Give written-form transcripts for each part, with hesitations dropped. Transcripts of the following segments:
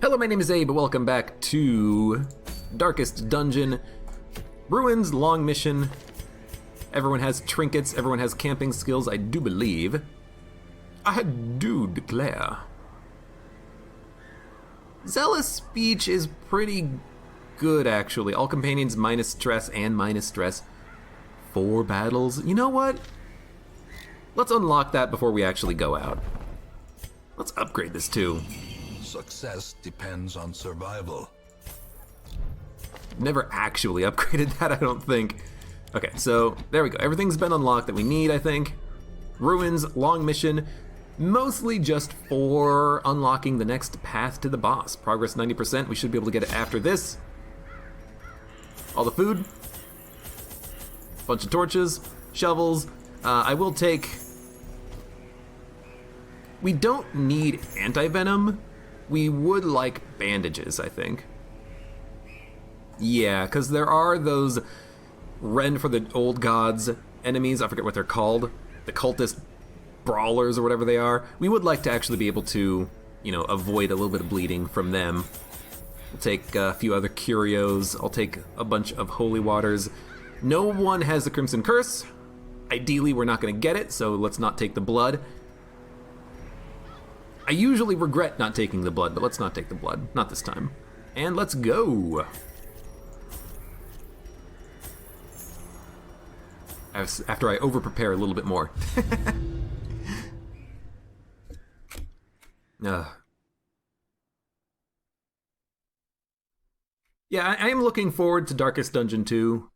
Hello, my name is Abe, welcome back to Darkest Dungeon. Ruins, long mission. Everyone has trinkets, everyone has camping skills, I do believe. I do declare. Zealous speech is pretty good, actually. All companions minus stress and minus stress. 4 battles. You know what? Let's unlock that before we actually go out. Let's upgrade this too. Success depends on survival. Never actually upgraded that, I don't think. Okay, so there we go. Everything's been unlocked that we need, I think. Ruins, long mission, mostly just for unlocking the next path to the boss. Progress 90%, we should be able to get it after this. All the food. Bunch of torches, shovels. I will take... We don't need anti-venom. We would like bandages, I think. Yeah, because there are those Rend for the Old Gods enemies, I forget what they're called, the cultist brawlers or whatever they are. We would like to actually be able to, you know, avoid a little bit of bleeding from them. We'll take a few other curios, I'll take a bunch of holy waters. No one has the Crimson Curse. Ideally, we're not gonna get it, so let's not take the blood. I usually regret not taking the blood, but let's not take the blood. Not this time. And let's go. After I over-prepare a little bit more. Yeah, I am looking forward to Darkest Dungeon 2.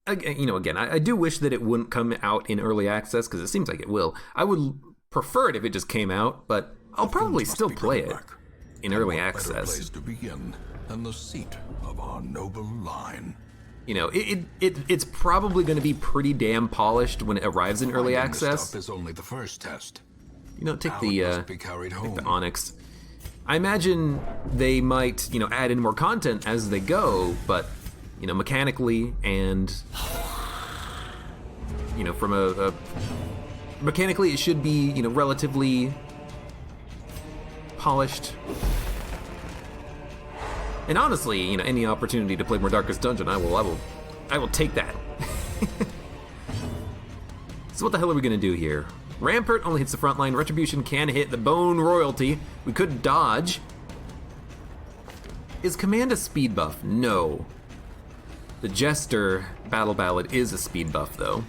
Again, I do wish that it wouldn't come out in early access, because it seems like it will. I would prefer it if it just came out, but I'll probably still play it in early access. Place to begin, and the seat of our noble line. You know, it's probably going to be pretty damn polished when it arrives in early access. This is only the first test. You know, take the Onyx. I imagine they might, you know, add in more content as they go, but, you know, mechanically and, you know, from mechanically it should be, you know, relatively polished. And honestly, you know, any opportunity to play more Darkest Dungeon, I will take that. So what the hell are we gonna do here? Rampart only hits the front line. Retribution can hit the Bone Royalty. We could dodge. Is Command a speed buff? No. The Jester Battle Ballad is a speed buff, though.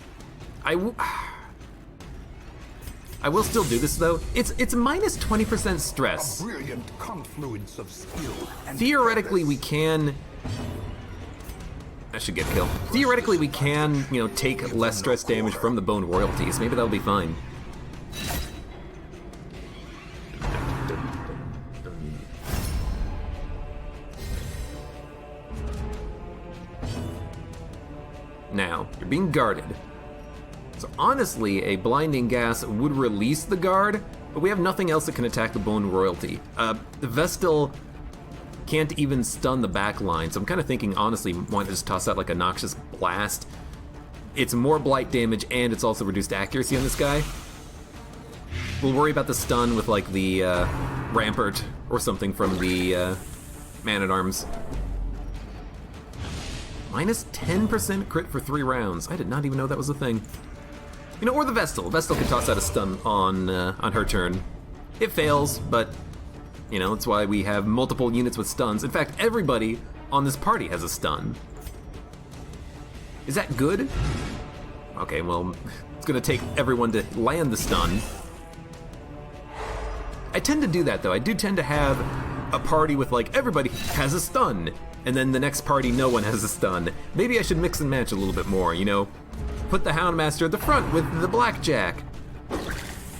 I will still do this, though. It's minus 20% stress. A brilliant confluence of skill. Theoretically, we can... I should get killed. Theoretically, we can, you know, take less stress damage from the Bone Royalties. Maybe that'll be fine. Now, you're being guarded. So honestly, a blinding gas would release the guard, but we have nothing else that can attack the Bone Royalty. The Vestal can't even stun the back line, so I'm kind of thinking, honestly, why not just toss out like a Noxious Blast? It's more blight damage, and it's also reduced accuracy on this guy. We'll worry about the stun with like the Rampart or something from the Man-at-Arms. Minus 10% crit for 3 rounds. I did not even know that was a thing. You know, or the Vestal. Vestal can toss out a stun on her turn. It fails, but, you know, that's why we have multiple units with stuns. In fact, everybody on this party has a stun. Is that good? Okay, well, it's gonna take everyone to land the stun. I tend to do that, though. I do tend to have a party with, like, everybody has a stun, and then the next party, no one has a stun. Maybe I should mix and match a little bit more, you know? Put the Houndmaster at the front with the Blackjack.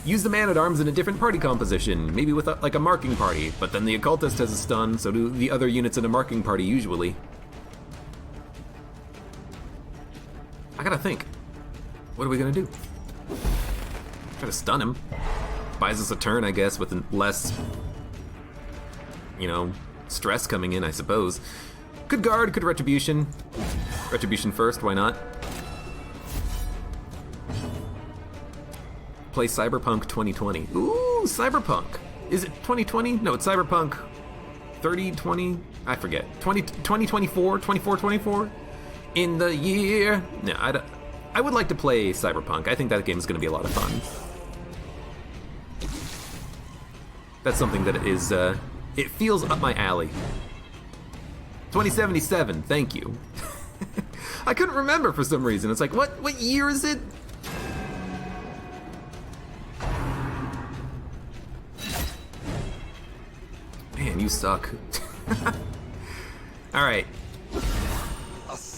Use the Man-at-Arms in a different party composition, maybe with like a marking party, but then the Occultist has a stun, so do the other units in a marking party usually. I gotta think. What are we gonna do? Try to stun him. Buys us a turn, I guess, with less, you know, stress coming in, I suppose. Could guard, could retribution. Retribution first, why not? Play Cyberpunk 2020. Ooh, Cyberpunk. Is it 2020? No, it's Cyberpunk 3020. I forget. 2024, 24. In the year. No, I would like to play Cyberpunk. I think that game is going to be a lot of fun. That's something that is, it feels up my alley. 2077, thank you. I couldn't remember for some reason. It's like, what year is it? Man, you suck. Alright.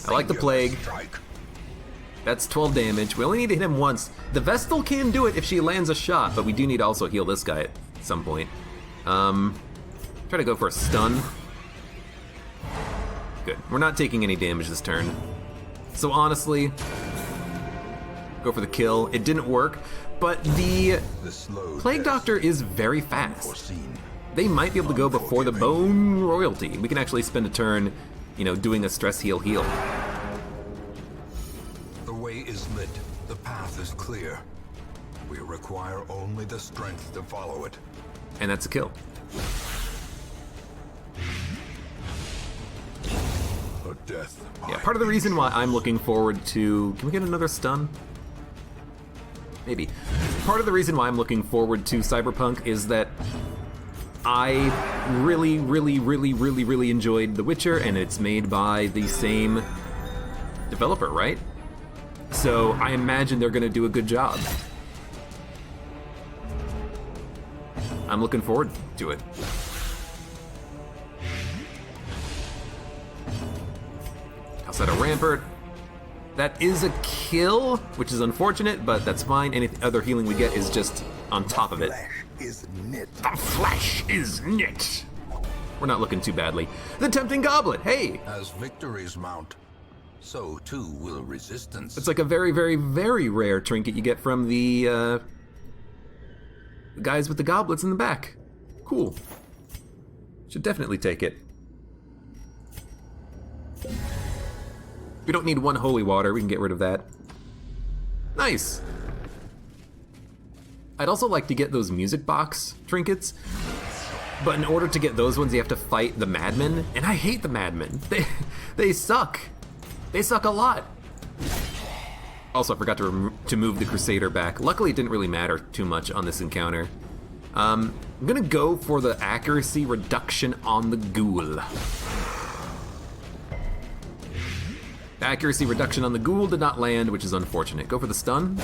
I like the plague. That's 12 damage. We only need to hit him once. The Vestal can do it if she lands a shot, but we do need to also heal this guy at some point. Try to go for a stun. Good. We're not taking any damage this turn. So honestly, go for the kill. It didn't work, but the Plague Doctor is very fast. They might be able to go before the Bone Royalty. We can actually spend a turn, you know, doing a stress heal. The way is lit. The path is clear. We require only the strength to follow it. And that's a kill. A death. Yeah, part of the reason why I'm looking forward to... Can we get another stun? Maybe. Part of the reason why I'm looking forward to Cyberpunk is that I really enjoyed The Witcher, and it's made by the same developer, right? So I imagine they're gonna do a good job. I'm looking forward to it. Outside a Rampart. That is a kill, which is unfortunate, but that's fine. Any other healing we get is just on top of it. The flesh is knit. We're not looking too badly. The Tempting Goblet, hey! As victories mount, so too will resistance. It's like a very rare trinket you get from the guys with the goblets in the back. Cool. Should definitely take it. We don't need one holy water, we can get rid of that. Nice! I'd also like to get those music box trinkets, but in order to get those ones you have to fight the madmen, and I hate the madmen. They suck. They suck a lot. Also, I forgot to move the Crusader back. Luckily, it didn't really matter too much on this encounter. I'm gonna go for the accuracy reduction on the ghoul. The accuracy reduction on the ghoul did not land, which is unfortunate. Go for the stun.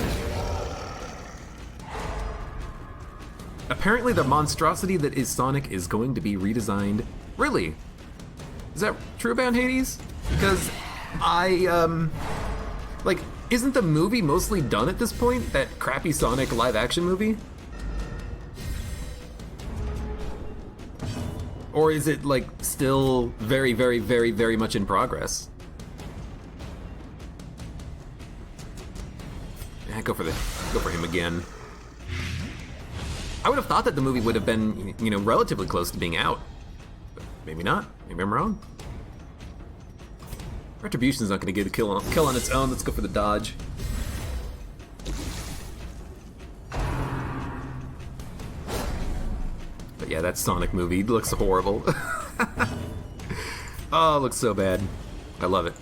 Apparently the monstrosity that is Sonic is going to be redesigned. Really? Is that true about Hades? Because like, isn't the movie mostly done at this point? That crappy Sonic live action movie? Or is it like still very much in progress? Yeah, go for him again. I would have thought that the movie would have been, you know, relatively close to being out. But maybe not. Maybe I'm wrong. Retribution's not going to get a kill on its own. Let's go for the dodge. But yeah, that Sonic movie looks horrible. Oh, it looks so bad. I love it.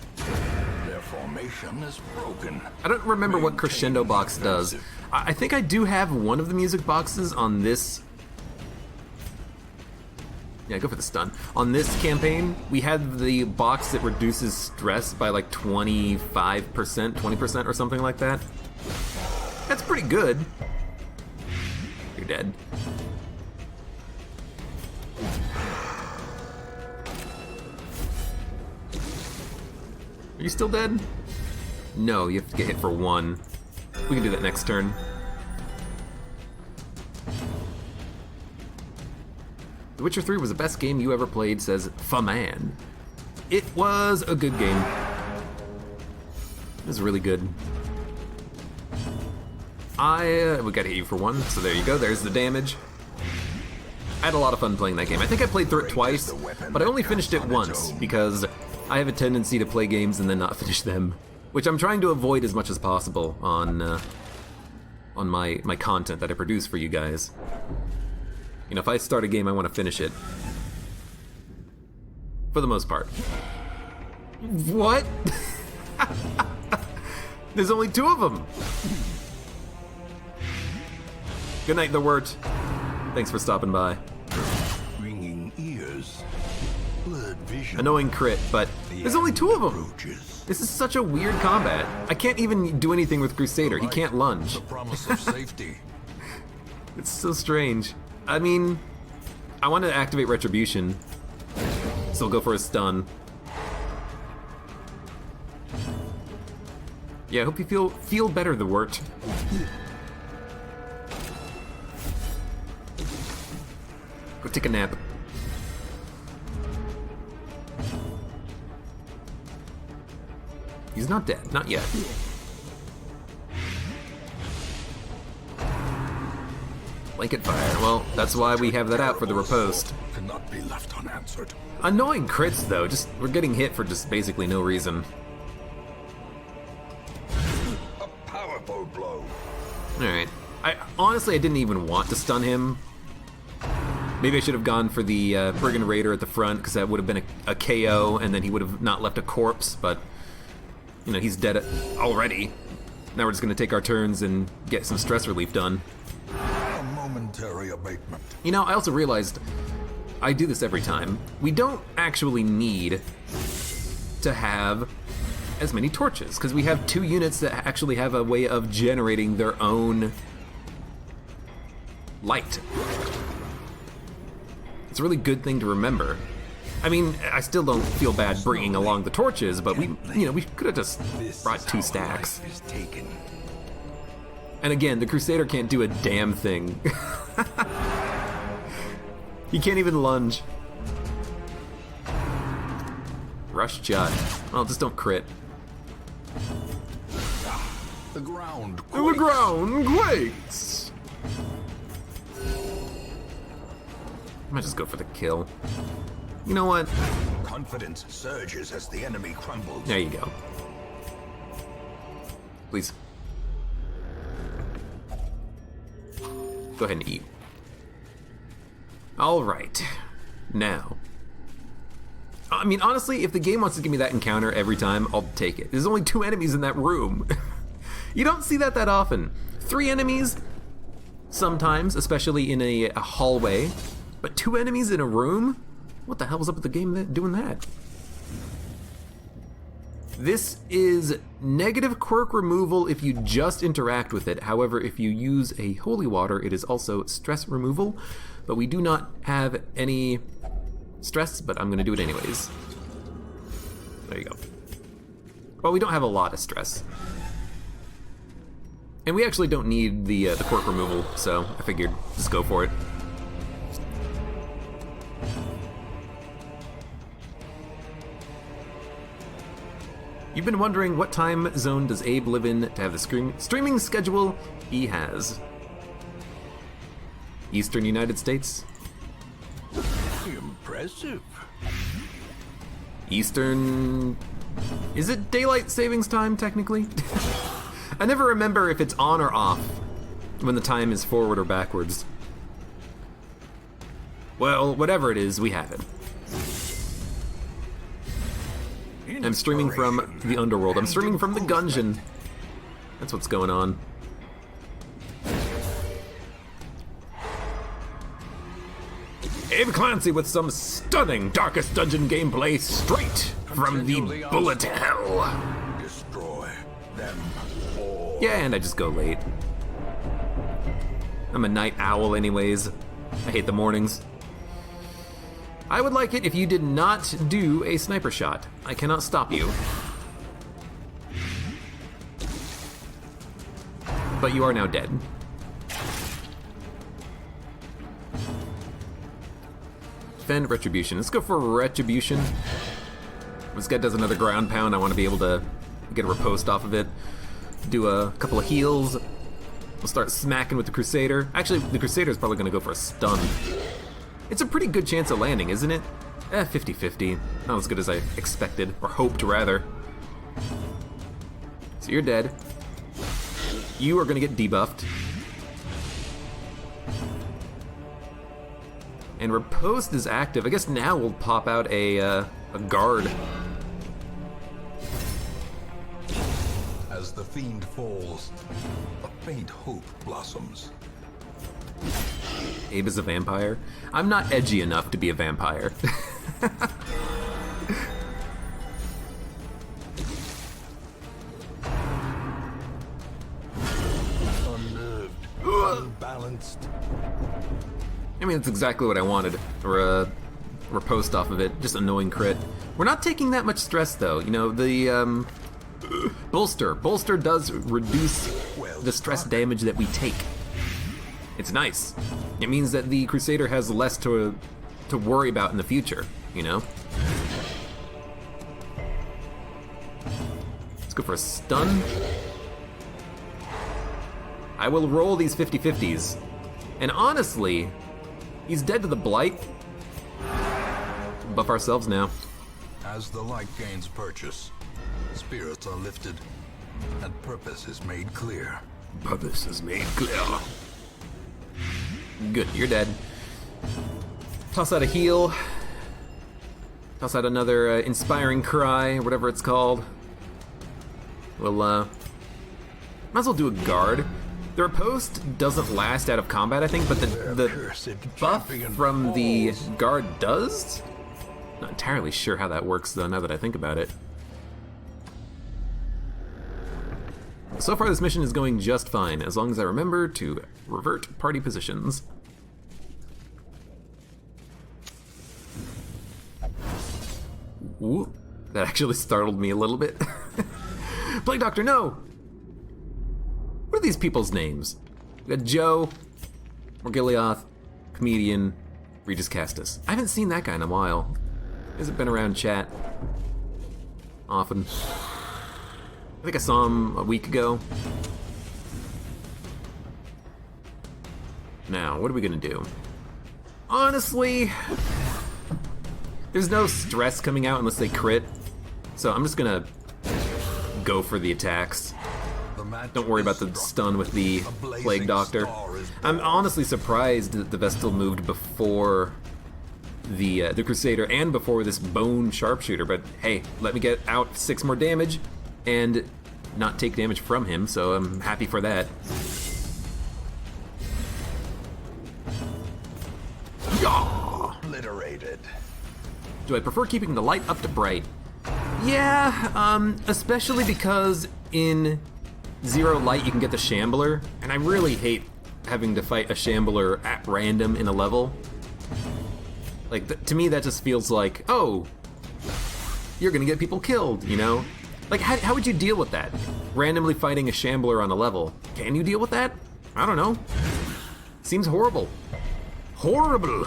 Their formation is broken. I don't remember what Crescendo Box does. I think I do have one of the music boxes on this. Yeah, go for the stun. On this campaign, we had the box that reduces stress by like 25%, 20% or something like that. That's pretty good. You're dead. Are you still dead? No, you have to get hit for one. We can do that next turn. The Witcher 3 was the best game you ever played, says Faman. It was a good game. It was really good. We gotta hit you for one, so there you go, there's the damage. I had a lot of fun playing that game. I think I played through it twice, but I only finished it once, because I have a tendency to play games and then not finish them, which I'm trying to avoid as much as possible on my content that I produce for you guys. You know, if I start a game, I want to finish it. For the most part. What? There's only 2 of them. Good night, the Wort. Thanks for stopping by. Ringing ears, blurred vision. Annoying crit, but there's only 2 of them. Approaches. This is such a weird combat. I can't even do anything with Crusader. He can't lunge. The promise of safety. It's so strange. I mean, I want to activate Retribution, so I'll go for a stun. Yeah, I hope you feel better, the Wort. Go take a nap. He's not dead, not yet. Blanket fire. Well, that's why we have that out for the riposte. Cannot be left unanswered. Annoying crits, though. Just we're getting hit for just basically no reason. A powerful blow. All right. Honestly, I didn't even want to stun him. Maybe I should have gone for the Brigand Raider at the front, because that would have been a KO, and then he would have not left a corpse, but, you know, he's dead already. Now we're just going to take our turns and get some stress relief done. A momentary abatement. You know, I also realized I do this every time. We don't actually need to have as many torches, because we have 2 units that actually have a way of generating their own light. It's a really good thing to remember. I mean, I still don't feel bad bringing along the torches, but we could have just brought 2 stacks. And again, the Crusader can't do a damn thing. He can't even lunge. Rush shot. Well, just don't crit. The ground quakes. The ground quakes! I might just go for the kill. You know what? Confidence surges as the enemy crumbles. There you go. Please. Go ahead and eat. Alright. Now. I mean, honestly, if the game wants to give me that encounter every time, I'll take it. There's only 2 enemies in that room. You don't see that often. 3 enemies, sometimes, especially in a hallway. But 2 enemies in a room? What the hell was up with the game doing that? This is negative quirk removal if you just interact with it. However, if you use a holy water, it is also stress removal. But we do not have any stress, but I'm gonna do it anyways. There you go. Well, we don't have a lot of stress. And we actually don't need the quirk removal, so I figured just go for it. You've been wondering what time zone does Abe live in to have the streaming schedule he has. Eastern United States. Impressive. Eastern... Is it daylight savings time, technically? I never remember if it's on or off when the time is forward or backwards. Well, whatever it is, we have it. I'm streaming from the underworld. I'm streaming from the Gungeon. That's what's going on. AbeClancy with some stunning Darkest Dungeon gameplay straight from the bullet hell. Destroy them all. Yeah, and I just go late. I'm a night owl anyways. I hate the mornings. I would like it if you did not do a sniper shot. I cannot stop you. But you are now dead. Defend Retribution. Let's go for Retribution. This guy does another ground pound. I want to be able to get a riposte off of it. Do a couple of heals. We'll start smacking with the Crusader. Actually, the Crusader is probably going to go for a stun. It's a pretty good chance of landing, isn't it? 50-50. Not as good as I expected, or hoped, rather. So you're dead. You are gonna get debuffed. And Riposte is active. I guess now we'll pop out a guard. As the fiend falls, a faint hope blossoms. Abe is a vampire. I'm not edgy enough to be a vampire. Unnerved, unbalanced. I mean, that's exactly what I wanted, or a riposte off of it, just annoying crit. We're not taking that much stress though, you know, the bolster. Bolster does reduce the stress damage that we take. It's nice. It means that the Crusader has less to worry about in the future, you know? Let's go for a stun. I will roll these 50-50s. And honestly, he's dead to the Blight. Buff ourselves now. As the light gains purchase, spirits are lifted, and purpose is made clear. Purpose is made clear. Good, you're dead. Toss out a heal. Toss out another inspiring cry, whatever it's called. We'll, might as well do a guard. The riposte doesn't last out of combat, I think, but the buff from the guard does? Not entirely sure how that works, though, now that I think about it. So far, this mission is going just fine, as long as I remember to revert party positions. Ooh, that actually startled me a little bit. Plague Doctor, no! What are these people's names? We got Joe, Morgilioth, Comedian, Regis Castus. I haven't seen that guy in a while. Hasn't been around chat often. I think I saw him a week ago. Now, what are we gonna do? Honestly, there's no stress coming out unless they crit, so I'm just gonna go for the attacks. Don't worry about the stun with the Plague Doctor. I'm honestly surprised that the Vestal moved before the Crusader and before this Bone Sharpshooter, but hey, let me get out 6 more damage and not take damage from him, so I'm happy for that. Yaw! Obliterated. Do I prefer keeping the light up to bright? Yeah, especially because in Zero Light you can get the Shambler, and I really hate having to fight a Shambler at random in a level. Like, to me that just feels like, oh, you're gonna get people killed, you know? Like, how would you deal with that? Randomly fighting a Shambler on a level. Can you deal with that? I don't know. Seems horrible. Horrible!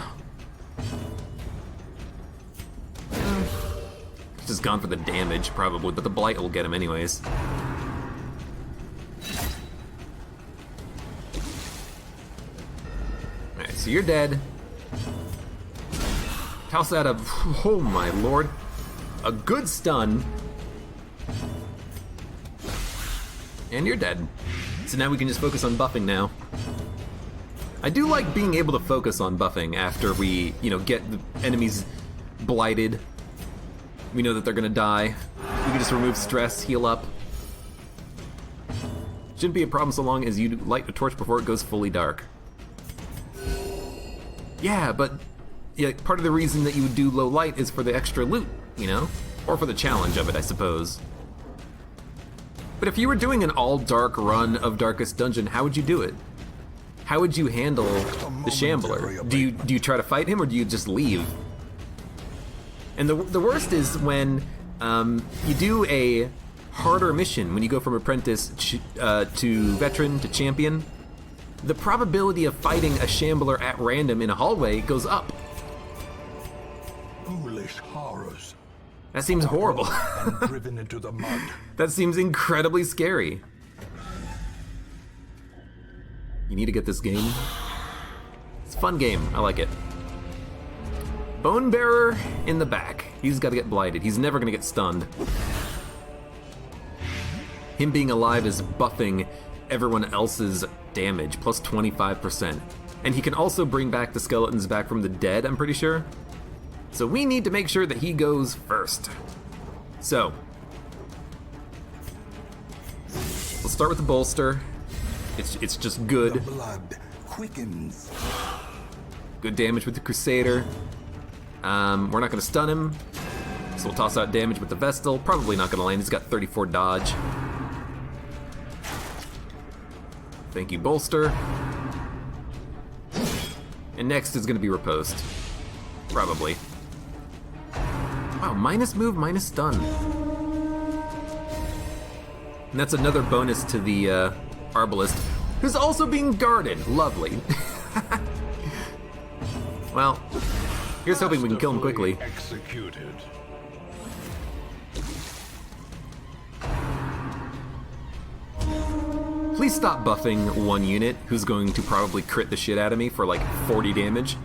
Just gone for the damage, probably, but the Blight will get him anyways. Alright, so you're dead. Toss out a... oh my lord. A good stun. And you're dead. So now we can just focus on buffing now. I do like being able to focus on buffing after we, you know, get the enemies blighted. We know that they're gonna die. We can just remove stress, heal up. Shouldn't be a problem so long as you light a torch before it goes fully dark. Yeah, but yeah, part of the reason that you would do low light is for the extra loot, you know? Or for the challenge of it, I suppose. But if you were doing an all-dark run of Darkest Dungeon, how would you do it? How would you handle the Shambler? Do you try to fight him, or do you just leave? And the worst is when you do a harder mission, when you go from Apprentice to Veteran to Champion, the probability of fighting a Shambler at random in a hallway goes up. Foolish horrors. That seems horrible. And driven into the mud. That seems incredibly scary. You need to get this game. It's a fun game. I like it. Bone Bearer in the back. He's got to get blighted. He's never going to get stunned. Him being alive is buffing everyone else's damage, plus 25%. And he can also bring back the skeletons back from the dead, I'm pretty sure. So we need to make sure that he goes first. So, we'll start with the bolster. It's just good. The blood quickens. Good damage with the Crusader. We're not gonna stun him, so we'll toss out damage with the Vestal. Probably not gonna land, he's got 34 dodge. Thank you, bolster. And next is gonna be riposte. Probably. Wow, minus move, minus stun. And that's another bonus to the Arbalest, who's also being guarded. Lovely. Well, here's hoping we can kill him quickly. Executed. Please stop buffing one unit who's going to probably crit the shit out of me for like 40 damage.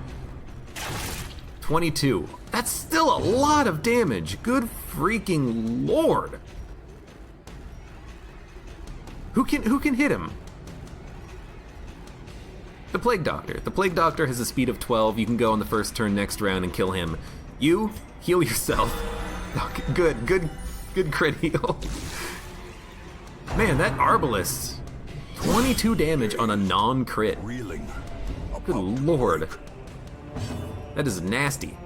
22. That's still a lot of damage. Good freaking lord. Who can hit him? The Plague Doctor. The Plague Doctor has a speed of 12. You can go on the first turn next round and kill him. You heal yourself. Okay, good crit heal. Man, that Arbalest. 22 damage on a non-crit. Reeling. Good lord. That is nasty.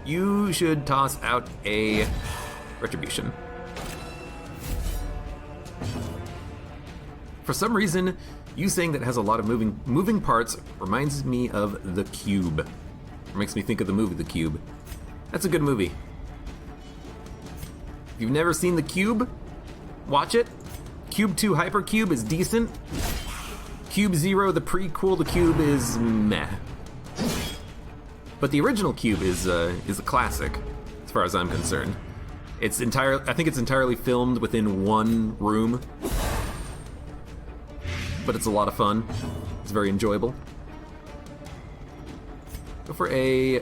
You should toss out a Retribution. For some reason, you saying that it has a lot of moving parts reminds me of The Cube. Or makes me think of the movie The Cube. That's a good movie. If you've never seen The Cube, watch it. Cube 2 Hypercube is decent. Cube 0, the prequel to Cube, is meh. But the original Cube is a classic, as far as I'm concerned. I think it's entirely filmed within one room. But it's a lot of fun. It's very enjoyable. Go for a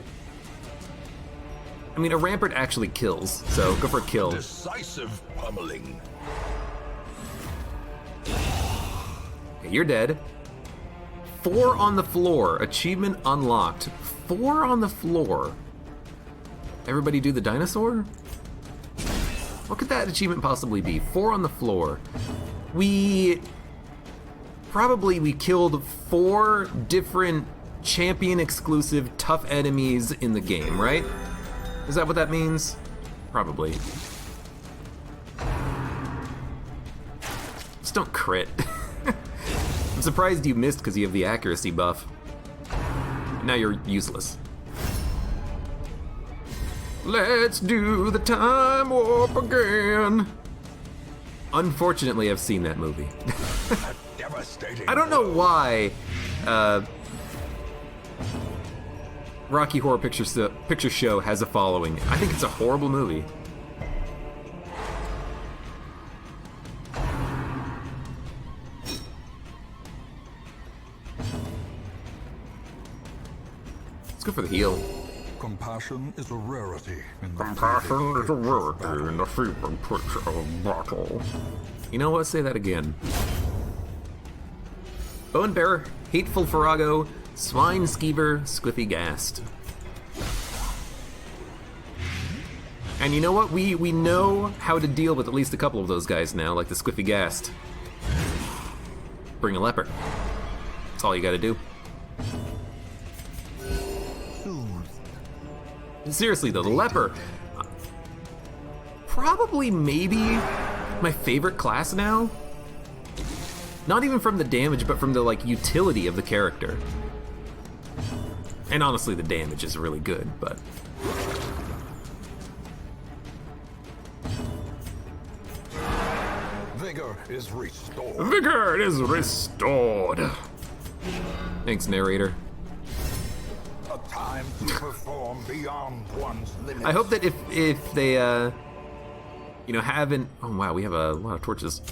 Rampart actually kills, so go for a kill. Decisive pummeling. Okay, you're dead. 4 on the floor. Achievement unlocked. 4 on the floor. Everybody do the dinosaur? What could that achievement possibly be? 4 on the floor. We killed 4 different champion exclusive tough enemies in the game, right? Is that what that means? Probably. Just don't crit. I'm surprised you missed because you have the accuracy buff. Now you're useless. Let's do the time warp again. Unfortunately, I've seen that movie. I don't know why Rocky Horror Picture Show has a following. I think it's a horrible movie. Let's go for the heal. Compassion is a rarity in the fever pitch of battle. You know what? Say that again. Bone Bearer, Hateful Farrago, Swine Skeever, Squiffy Gast. And you know what? We know how to deal with at least a couple of those guys now, like the Squiffy Gast. Bring a leper. That's all you gotta do. Seriously though, the leper, probably maybe my favorite class now. Not even from the damage, but from the utility of the character. And honestly, the damage is really good, but vigor is restored. Vigor is restored. Thanks, narrator. A time to perform beyond one's limits. I hope that if they haven't. Oh wow, we have a lot of torches.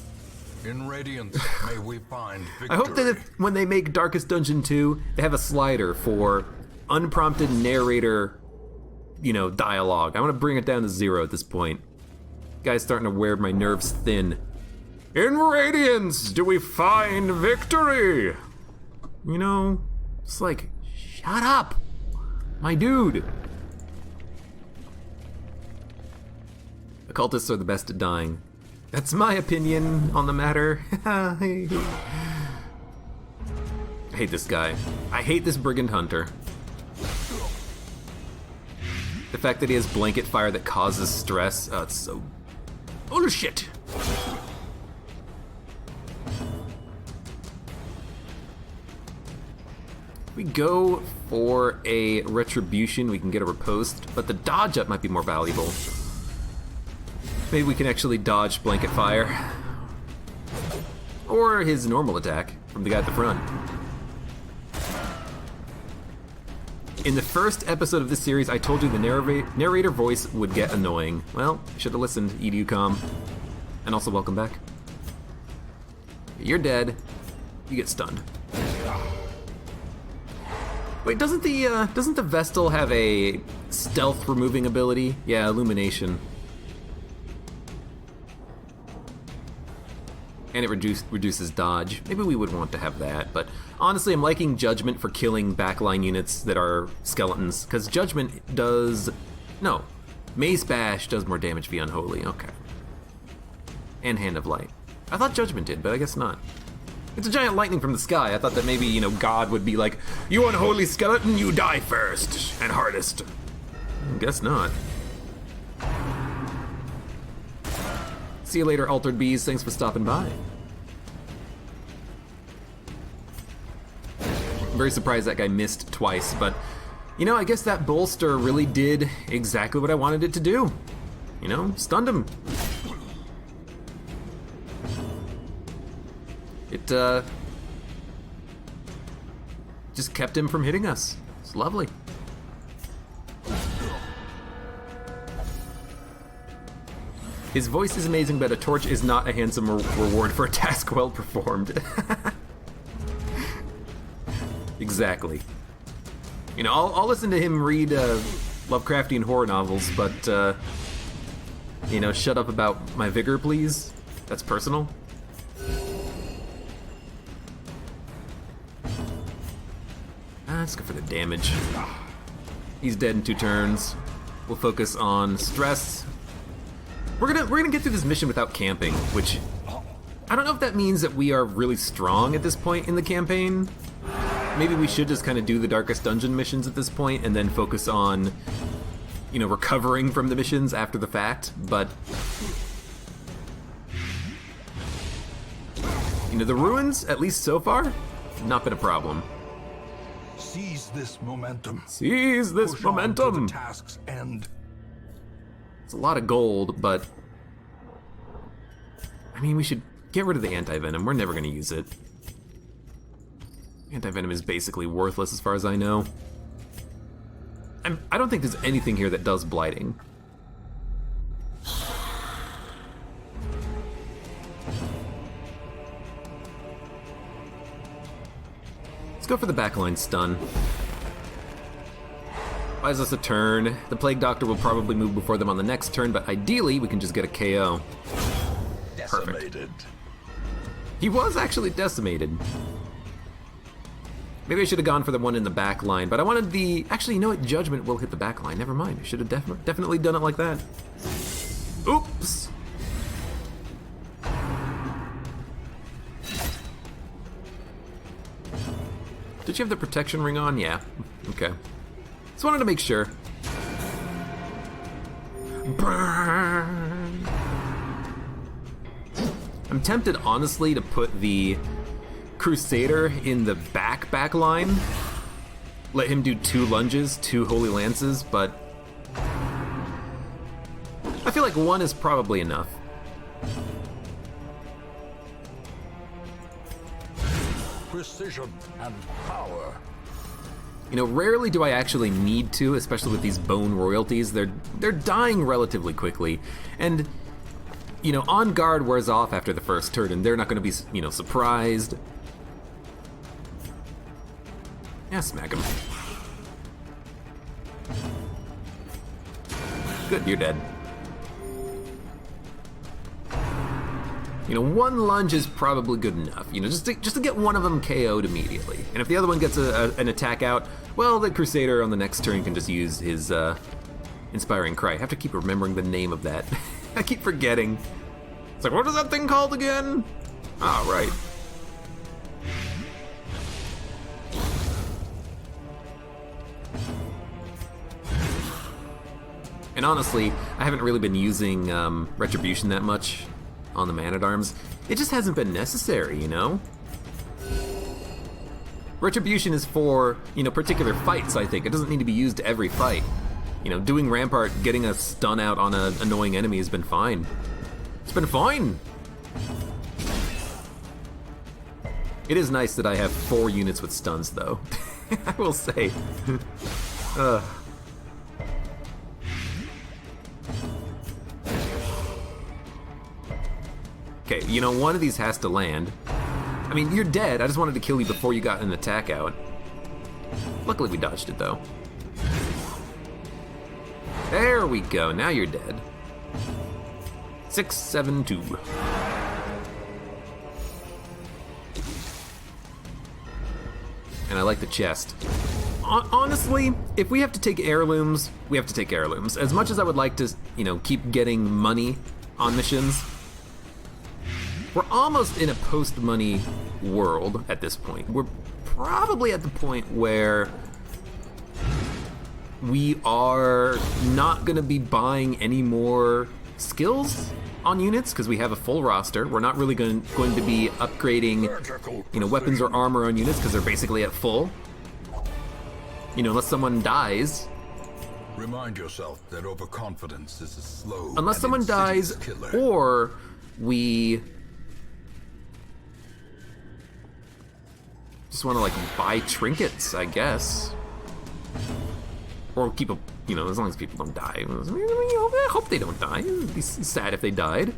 In Radiance, may we find victory. I hope that when they make Darkest Dungeon 2, they have a slider for unprompted narrator, dialogue. I want to bring it down to 0 at this point. Guy's starting to wear my nerves thin. In Radiance do we find victory! You know, it's like, shut up! My dude! Occultists are the best at dying. That's my opinion on the matter. I hate this guy. I hate this Brigand Hunter. The fact that he has blanket fire that causes stress, it's so bullshit. We go for a retribution, we can get a riposte, but the dodge up might be more valuable. Maybe we can actually dodge blanket fire. Or his normal attack from the guy at the front. In the first episode of this series, I told you the narrator voice would get annoying. Well, should have listened, EduCom. And also, welcome back. You're dead. You get stunned. Wait, doesn't the Vestal have a stealth removing ability? Yeah, Illumination. And it reduces dodge. Maybe we would want to have that, but honestly, I'm liking Judgment for killing backline units that are skeletons, because Judgment does... No. Mace Bash does more damage via Unholy, okay. And Hand of Light. I thought Judgment did, but I guess not. It's a giant lightning from the sky. I thought that maybe, God would be like, you unholy skeleton, you die first and hardest. Guess not. See you later, Altered Bees. Thanks for stopping by. I'm very surprised that guy missed twice, but, I guess that bolster really did exactly what I wanted it to do. Stunned him. It, just kept him from hitting us. It's lovely. His voice is amazing, but a torch is not a handsome reward for a task well performed. Exactly. I'll listen to him read Lovecraftian horror novels, but, shut up about my vigor, please. That's personal. Let's go for the damage. He's dead in 2 turns. We'll focus on stress. We're gonna get through this mission without camping, which I don't know if that means that we are really strong at this point in the campaign. Maybe we should just kind of do the Darkest Dungeon missions at this point and then focus on, recovering from the missions after the fact, but the ruins, at least so far, have not been a problem. Seize this momentum. Seize this Push on momentum. to the task's end. It's a lot of gold, but we should get rid of the anti-venom. We're never going to use it. Anti-venom is basically worthless as far as I know. I don't think there's anything here that does blighting. Let's go for the backline stun. Buys us a turn. The Plague Doctor will probably move before them on the next turn, but ideally we can just get a KO. Perfect. He was actually decimated. Maybe I should have gone for the one in the back line, but I wanted the... Actually, Judgment will hit the back line. Never mind. I should have definitely done it like that. Oops. Did you have the protection ring on? Yeah. Okay. Just wanted to make sure. Burn. I'm tempted, honestly, to put the Crusader in the back line. Let him do 2 lunges, 2 Holy Lances, but I feel like 1 is probably enough. Precision and power. Rarely do I actually need to, especially with these bone royalties. They're dying relatively quickly, and On Guard wears off after the first turn, and they're not going to be, surprised. Yeah, smack him. Good, you're dead. You know, one lunge is probably good enough, you know, just to get one of them KO'd immediately. And if the other one gets an attack out, well, the Crusader on the next turn can just use his Inspiring Cry. I have to keep remembering the name of that. I keep forgetting. It's like, what is that thing called again? Ah, right. And honestly, I haven't really been using Retribution that much on the Man-at-Arms. It just hasn't been necessary, you know? Retribution is for, you know, particular fights, I think. It doesn't need to be used every fight. You know, doing Rampart, getting a stun out on an annoying enemy has been fine. It's been fine! It is nice that I have 4 units with stuns, though. I will say. Okay, you know, one of these has to land. I mean, you're dead. I just wanted to kill you before you got an attack out. Luckily we dodged it, though. There we go, now you're dead. 672. And I like the chest. Honestly, if we have to take heirlooms, we have to take heirlooms. As much as I would like to, you know, keep getting money on missions, we're almost in a post-money world at this point. We're probably at the point where we are not gonna be buying any more skills on units because we have a full roster. We're not really going to be upgrading, you know, weapons or armor on units because they're basically at full. You know, unless someone dies. Remind yourself that overconfidence is a slow. Unless someone dies, killer. Or we just want to like buy trinkets, I guess, or keep a, you know, as long as people don't die. I hope they don't die. It'd be sad if they died.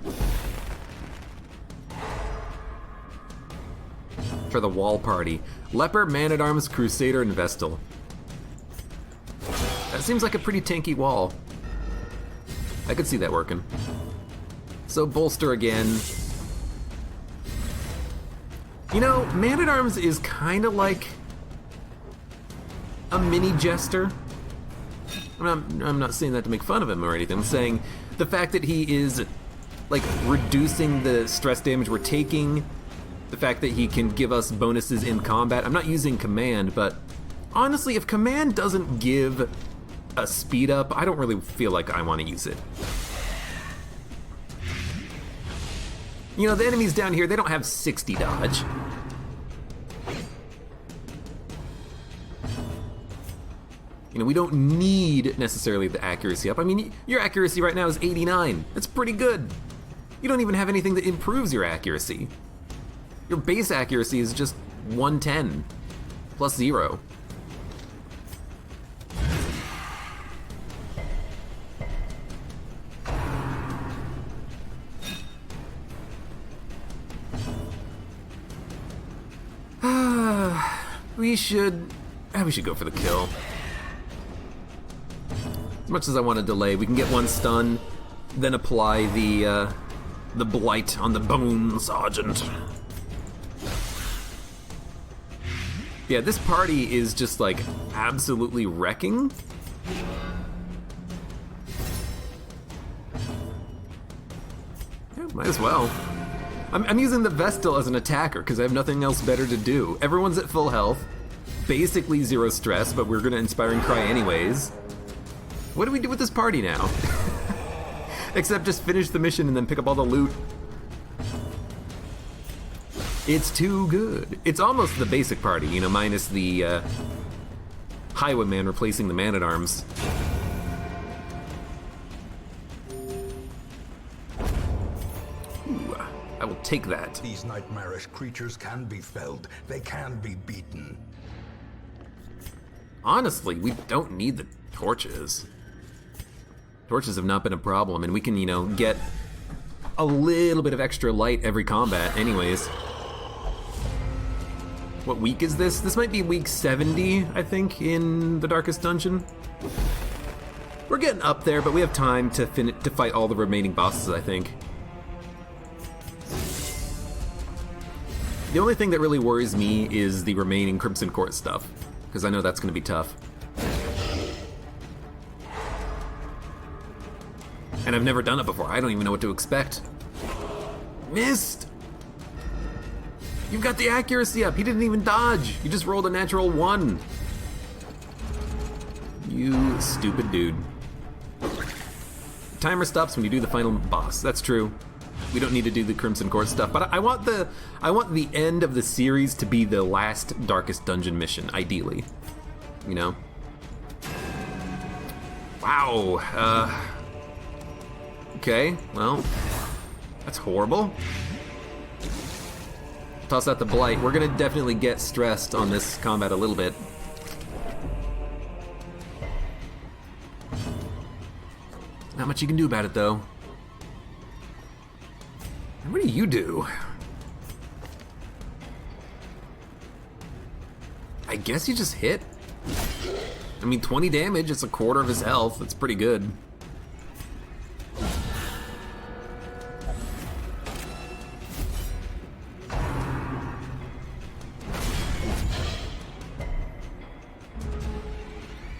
For the wall party, Leper, Man-at-Arms, Crusader, and Vestal. That seems like a pretty tanky wall. I could see that working. So bolster again. You know, Man-at-Arms is kind of like a mini Jester. I'm not saying that to make fun of him or anything. I'm saying the fact that he is like reducing the stress damage we're taking, the fact that he can give us bonuses in combat. I'm not using command, but honestly, if command doesn't give a speed up, I don't really feel like I want to use it. You know, the enemies down here, they don't have 60 dodge. You know, we don't need necessarily the accuracy up. I mean, your accuracy right now is 89. That's pretty good. You don't even have anything that improves your accuracy. Your base accuracy is just 110 plus 0. We should go for the kill. As much as I want to delay, we can get one stun, then apply the blight on the bone sergeant. Yeah, this party is just like absolutely wrecking. Yeah, might as well. I'm using the Vestal as an attacker because I have nothing else better to do. Everyone's at full health, basically 0 stress, but we're gonna Inspiring Cry anyways. What do we do with this party now? Except just finish the mission and then pick up all the loot. It's too good. It's almost the basic party, you know, minus the Highwayman replacing the Man-at-Arms. Ooh, I will take that. These nightmarish creatures can be felled. They can be beaten. Honestly, we don't need the torches. Torches have not been a problem, and we can, you know, get a little bit of extra light every combat anyways. What week is this? This might be week 70, I think, in the Darkest Dungeon. We're getting up there, but we have time to fight all the remaining bosses, I think. The only thing that really worries me is the remaining Crimson Court stuff, because I know that's going to be tough. And I've never done it before. I don't even know what to expect. Missed! You've got the accuracy up. He didn't even dodge. You just rolled a natural 1. You stupid dude. The timer stops when you do the final boss. That's true. We don't need to do the Crimson Court stuff, but I want the end of the series to be the last Darkest Dungeon mission, ideally. You know? Wow. Okay, well, that's horrible. Toss out the Blight. We're gonna definitely get stressed on this combat a little bit. Not much you can do about it, though. And what do you do? I guess you just hit. I mean, 20 damage, it's a quarter of his health. That's pretty good.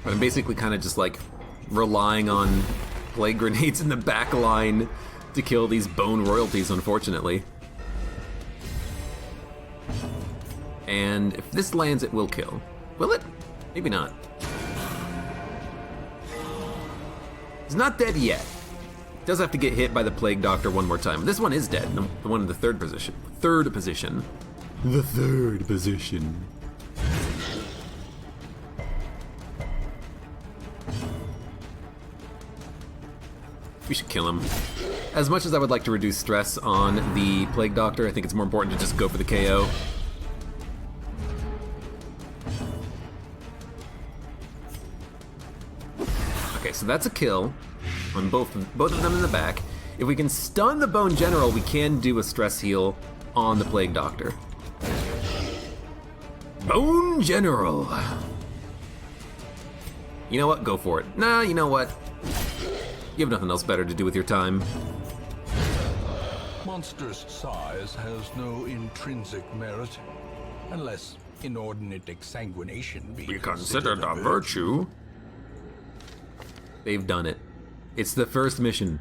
But I'm basically kind of just like relying on plague grenades in the back line to kill these bone royalties, unfortunately. And if this lands, it will kill. Will it? Maybe not. He's not dead yet. Does have to get hit by the Plague Doctor one more time. This one is dead, the one in the third position. The third position. We should kill him. As much as I would like to reduce stress on the Plague Doctor, I think it's more important to just go for the KO. Okay, so that's a kill on both of them in the back. If we can stun the Bone General, we can do a stress heal on the Plague Doctor. Bone General! You know what? Go for it. Nah, you know what? You have nothing else better to do with your time. Monstrous size has no intrinsic merit, unless inordinate exsanguination be considered a virtue. They've done it. It's the first mission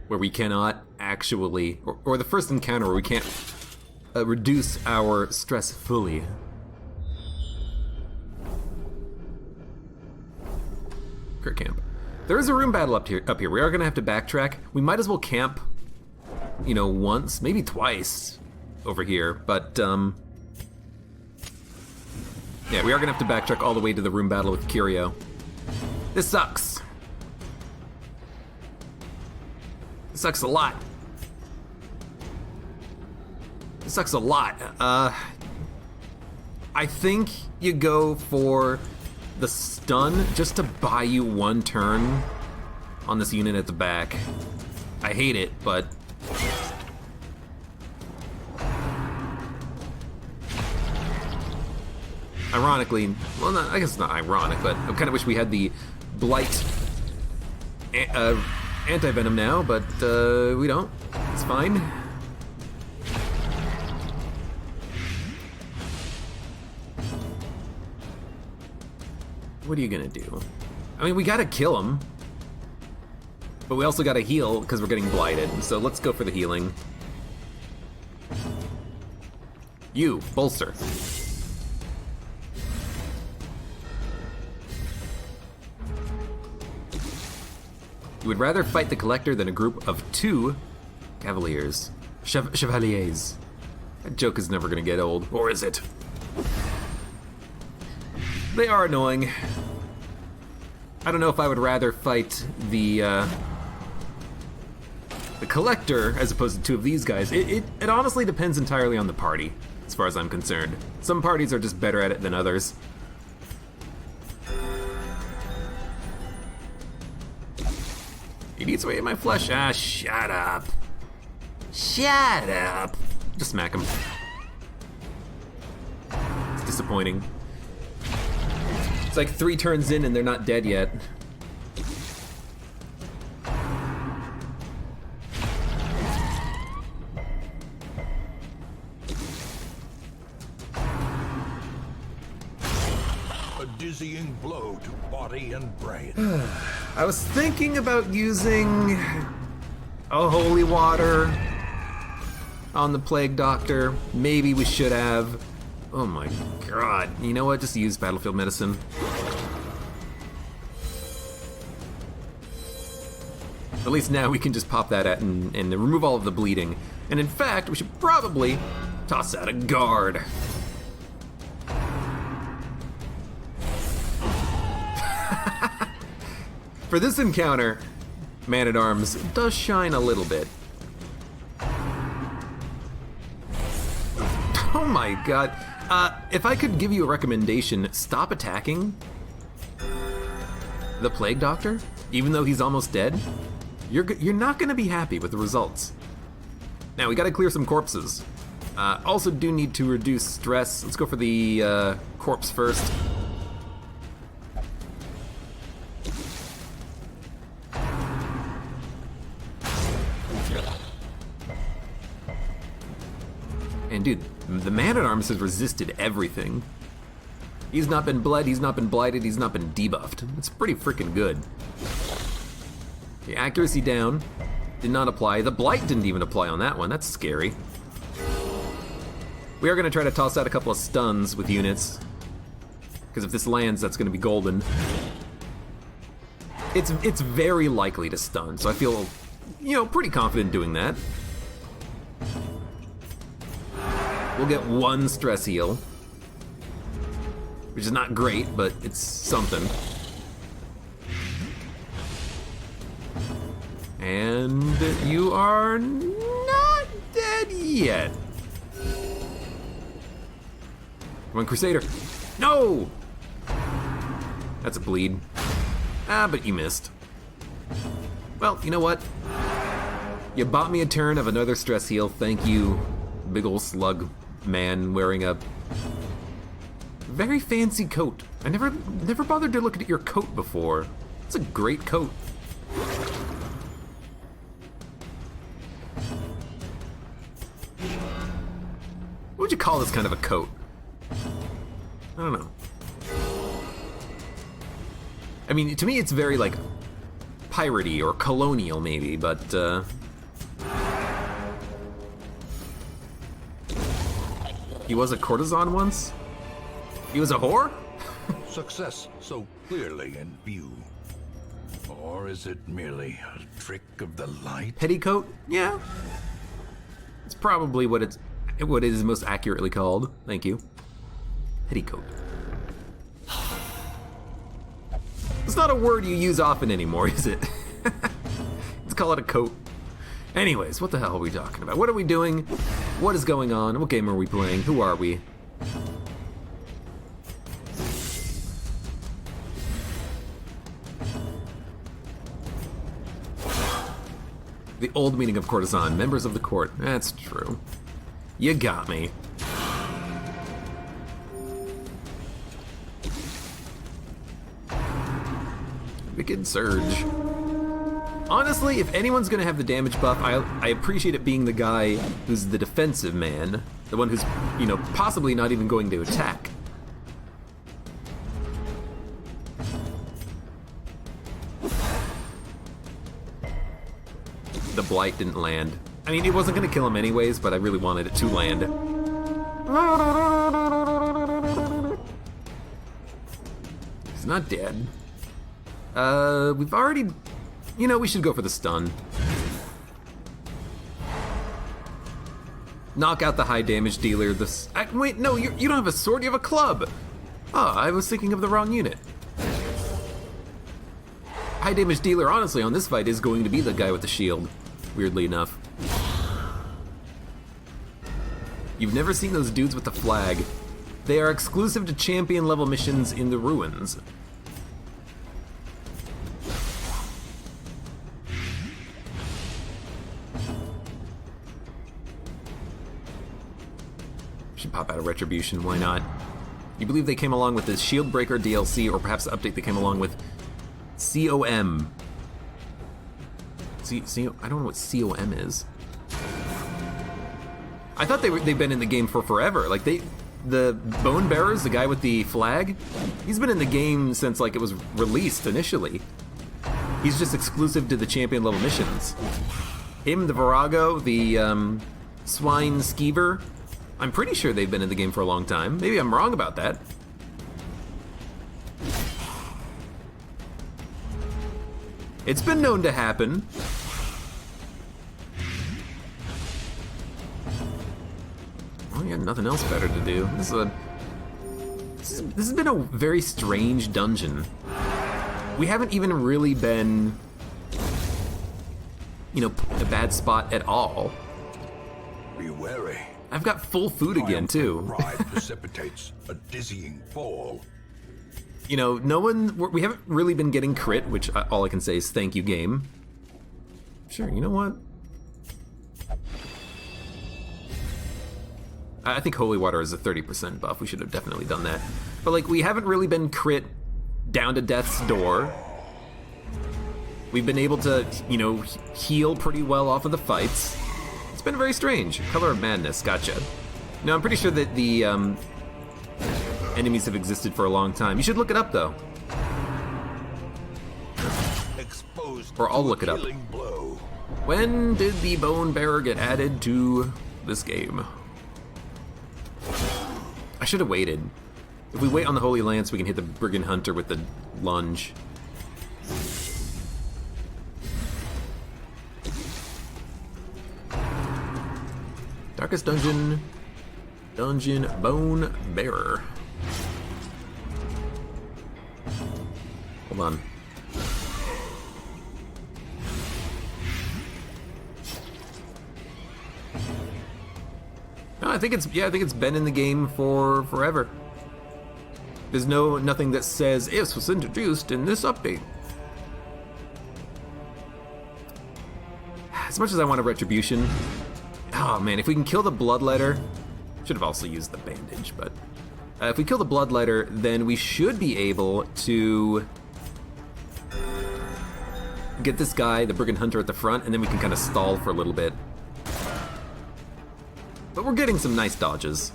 where we cannot actually, or the first encounter where we can't reduce our stress fully. Crit camp. There is a room battle up here. We are gonna have to backtrack. We might as well camp, you know, once, maybe twice over here, but yeah, we are gonna have to backtrack all the way to the room battle with Curio. This sucks. This sucks a lot. This sucks a lot. I think you go for the stun just to buy you one turn on this unit at the back. I hate it, but ironically, well, not, I guess it's not ironic, but I kind of wish we had the Blight anti-venom now, but we don't. It's fine. What are you gonna do? I mean, we gotta kill him, but we also gotta heal because we're getting blighted. So let's go for the healing. You, bolster. You would rather fight the Collector than a group of 2 Cavaliers. Chevaliers. That joke is never gonna get old. Or is it? They are annoying. I don't know if I would rather fight the Collector as opposed to 2 of these guys. It honestly depends entirely on the party, as far as I'm concerned. Some parties are just better at it than others. He eats away at my flesh. Ah, shut up. Shut up. Just smack him. It's disappointing. It's like 3 turns in and they're not dead yet. body and brain. I was thinking about using a holy water on the Plague Doctor. Maybe we should have. Oh my god. You know what? Just use Battlefield Medicine. At least now we can just pop that at and remove all of the bleeding. And in fact, we should probably toss out a guard. For this encounter, Man-at-Arms does shine a little bit. Oh my god. If I could give you a recommendation, stop attacking the Plague Doctor, even though he's almost dead. You're not gonna be happy with the results. Now, we gotta clear some corpses. Also do need to reduce stress. Let's go for the corpse first. And dude, the Man-at-Arms has resisted everything. He's not been bled, he's not been blighted, he's not been debuffed. It's pretty freaking good. Okay, accuracy down. Did not apply. The blight didn't even apply on that one. That's scary. We are gonna try to toss out a couple of stuns with units, because if this lands, that's gonna be golden. It's very likely to stun, so I feel, pretty confident doing that. We'll get one stress heal, which is not great, but it's something. And you are not dead yet. Come on, Crusader. No! That's a bleed. But you missed. Well, you know what? You bought me a turn of another stress heal. Thank you, big ol' slug man wearing a very fancy coat. I never bothered to look at your coat before. It's a great coat. What would you call this kind of a coat? I don't know. I mean, to me it's very like piratey or colonial maybe, but he was a courtesan once? He was a whore? Success so clearly in view. Or is it merely a trick of the light? Petticoat? Yeah. It's probably what it is most accurately called. Thank you. Petticoat. It's not a word you use often anymore, is it? Let's call it a coat. Anyways, what the hell are we talking about? What are we doing? What is going on? What game are we playing? Who are we? The old meaning of courtesan, members of the court. That's true. You got me. Wicked Surge. Honestly, if anyone's gonna have the damage buff, I appreciate it being the guy who's the defensive man. The one who's, possibly not even going to attack. The blight didn't land. I mean, it wasn't gonna kill him anyways, but I really wanted it to land. He's not dead. We've already... we should go for the stun. Knock out the high damage dealer. Wait, no, you don't have a sword, you have a club! Oh, I was thinking of the wrong unit. High damage dealer, honestly, on this fight is going to be the guy with the shield, weirdly enough. You've never seen those dudes with the flag. They are exclusive to champion level missions in the ruins. Should pop out of Retribution, why not? You believe they came along with the Shieldbreaker DLC, or perhaps the update they came along with COM. I don't know what COM is. I thought they've been in the game for forever. Like the Bone Bearers, the guy with the flag, he's been in the game since like it was released initially. He's just exclusive to the champion level missions. Him, the Virago, the Swine Skeever, I'm pretty sure they've been in the game for a long time. Maybe I'm wrong about that. It's been known to happen. Well, you got nothing else better to do. This has been a very strange dungeon. We haven't even really been, you know, put in a bad spot at all. Be wary. I've got full food again, too. Pride precipitates a dizzying fall. You know, we haven't really been getting crit, which all I can say is thank you, game. Sure, you know what? I think Holy Water is a 30% buff. We should have definitely done that. But, like, we haven't really been crit down to death's door. We've been able to, you know, heal pretty well off of the fights. It's been very strange. Color of Madness, gotcha. No, I'm pretty sure that the enemies have existed for a long time. You should look it up, though. Exposed or I'll look it up. Blow. When did the Bone Bearer get added to this game? I should have waited. If we wait on the Holy Lance, we can hit the Brigand Hunter with the lunge. Darkest Dungeon. Dungeon Bone Bearer. Hold on. No, I think it's been in the game for forever. There's nothing that says this was introduced in this update. As much as I want a retribution, oh man, if we can kill the Bloodletter, should have also used the bandage, but if we kill the Bloodletter, then we should be able to get this guy, the Brigand Hunter, at the front, and then we can kind of stall for a little bit. But we're getting some nice dodges.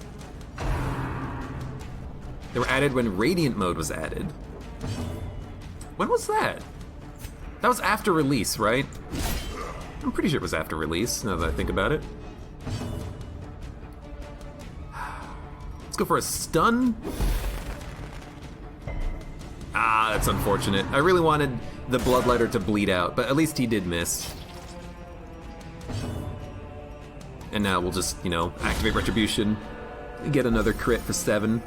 They were added when Radiant mode was added. When was that? That was after release, right? I'm pretty sure it was after release, now that I think about it. Let's go for a stun. Ah, that's unfortunate. I really wanted the Bloodletter to bleed out, but at least he did miss. And now we'll just, you know, activate Retribution and get another crit for 7.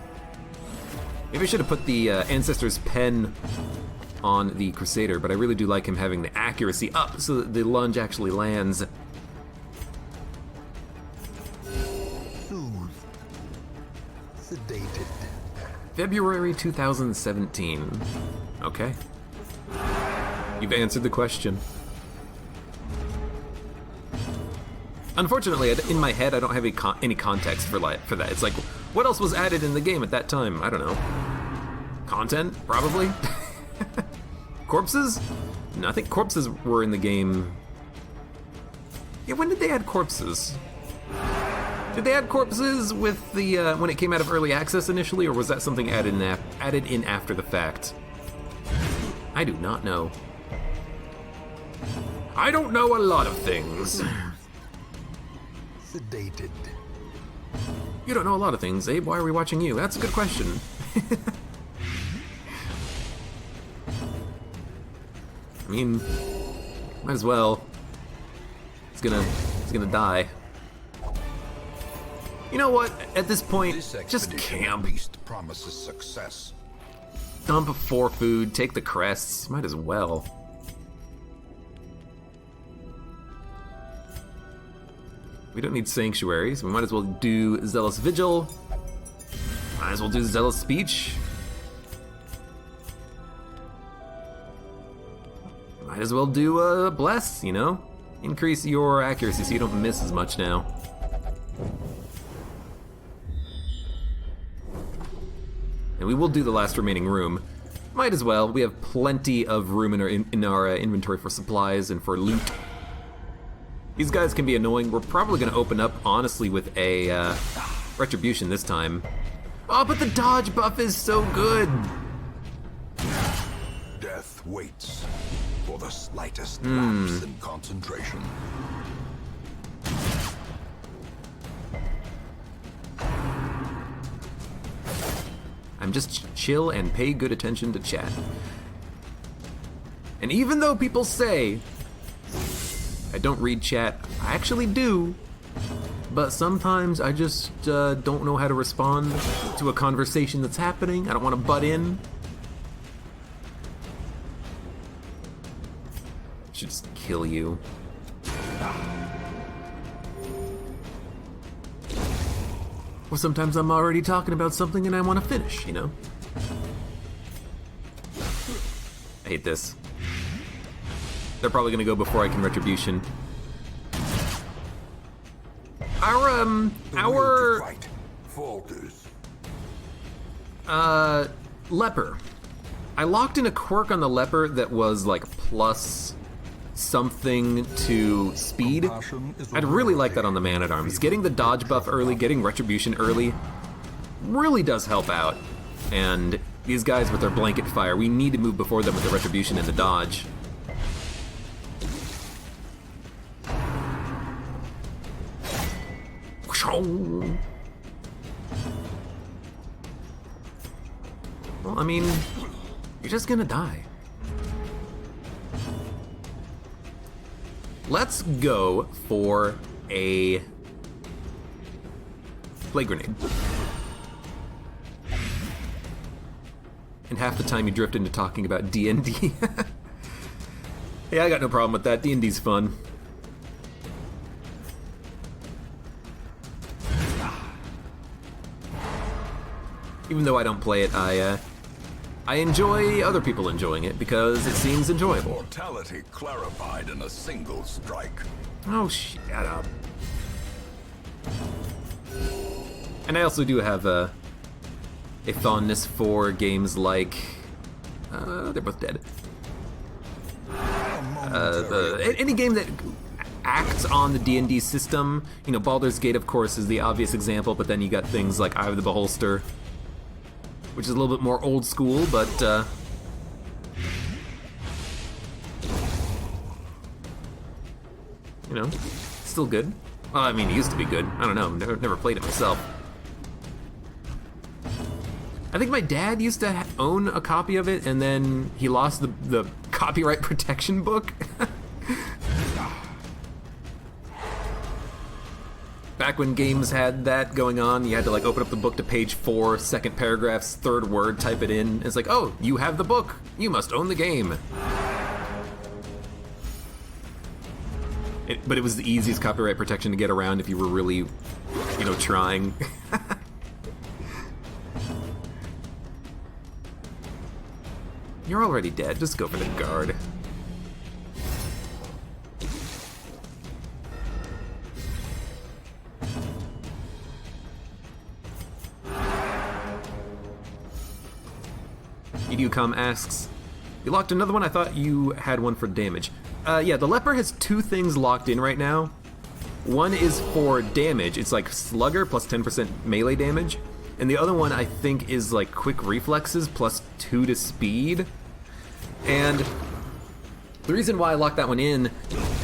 Maybe I should have put the Ancestor's Pen on the Crusader, but I really do like him having the accuracy up so that the lunge actually lands. Soothed. Sedated. February 2017. Okay. You've answered the question. Unfortunately, in my head, I don't have any context for that. It's like, what else was added in the game at that time? I don't know. Content, probably? Corpses? No, I think corpses were in the game. Yeah, when did they add corpses? Did they add corpses with the when it came out of early access initially, or was that something added in after the fact? I do not know. I don't know a lot of things. Sedated. You don't know a lot of things, Abe. Why are we watching you? That's a good question. I mean, might as well. He's gonna die. You know what? At this point, just camp. Promises success. Dump 4 food, take the crests. Might as well. We don't need sanctuaries. We might as well do Zealous Vigil. Might as well do Zealous Speech. Might as well do Bless, you know? Increase your accuracy so you don't miss as much now. And we will do the last remaining room. Might as well. We have plenty of room in our inventory for supplies and for loot. These guys can be annoying. We're probably going to open up, honestly, with a Retribution this time. Oh, but the dodge buff is so good. Death waits for the slightest lapse in concentration. I'm just chill and pay good attention to chat. And even though people say I don't read chat, I actually do. But sometimes I just don't know how to respond to a conversation that's happening. I don't want to butt in. I should just kill you. Or sometimes I'm already talking about something and I want to finish, you know? I hate this. They're probably gonna go before I can retribution. Our falters. leper. I locked in a quirk on the leper that was like plus something to speed. I'd really like that on the man-at-arms. Getting the dodge buff early, getting retribution early, really does help out. And these guys with their blanket fire, we need to move before them with the retribution and the dodge. Well, I mean, you're just gonna die. Let's go for a plague grenade. And half the time you drift into talking about D&D. Yeah, I got no problem with that. D&D's fun. Even though I don't play it, I enjoy other people enjoying it because it seems enjoyable. Mortality clarified in a single strike. Oh, shut up. And I also do have a fondness for games like... they're both dead. Any game that acts on the D&D system. You know, Baldur's Gate, of course, is the obvious example, but then you got things like Eye of the Beholster, which is a little bit more old school, but you know, still good. Well, I mean, it used to be good. I don't know, never played it myself. I think my dad used to own a copy of it, and then he lost the copyright protection book. Back when games had that going on, you had to like open up the book to page 4, second paragraph's third word, type it in. It's like, oh, you have the book. You must own the game. But it was the easiest copyright protection to get around if you were really, you know, trying. You're already dead. Just go for the guard. EduCom asks, you locked another one? I thought you had one for damage. Yeah, the leper has two things locked in right now. One is for damage. It's like Slugger plus 10% melee damage. And the other one I think is like quick reflexes plus 2 to speed. And the reason why I locked that one in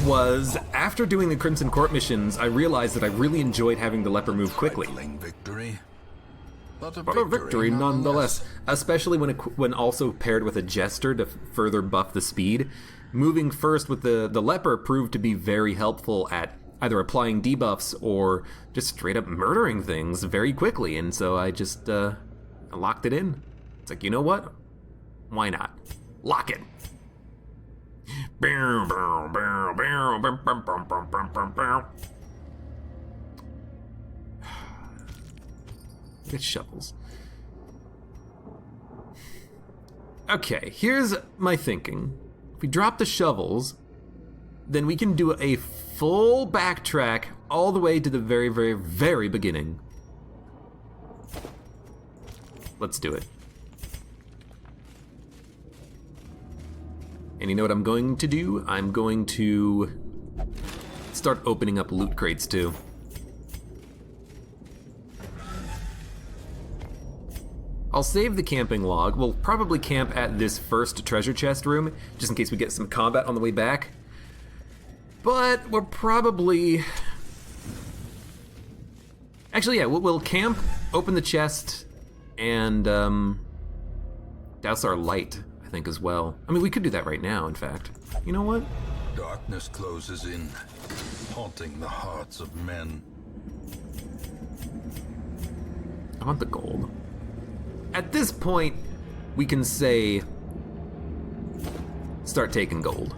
was after doing the Crimson Court missions, I realized that I really enjoyed having the leper move quickly. Victory. But a victory nonetheless, especially when also paired with a jester to further buff the speed. Moving first with the leper proved to be very helpful at either applying debuffs or just straight up murdering things very quickly, and so I just locked it in. It's like, you know what? Why not? Lock it. Get shovels. Okay, here's my thinking. If we drop the shovels, then we can do a full backtrack all the way to the very, very, very beginning. Let's do it. And you know what I'm going to do? I'm going to start opening up loot crates too. I'll save the camping log. We'll probably camp at this first treasure chest room, just in case we get some combat on the way back. But we're probably... Actually, yeah, we'll camp, open the chest, and douse our light, I think, as well. I mean, we could do that right now, in fact. You know what? Darkness closes in, haunting the hearts of men. I want the gold. At this point, we can say, start taking gold.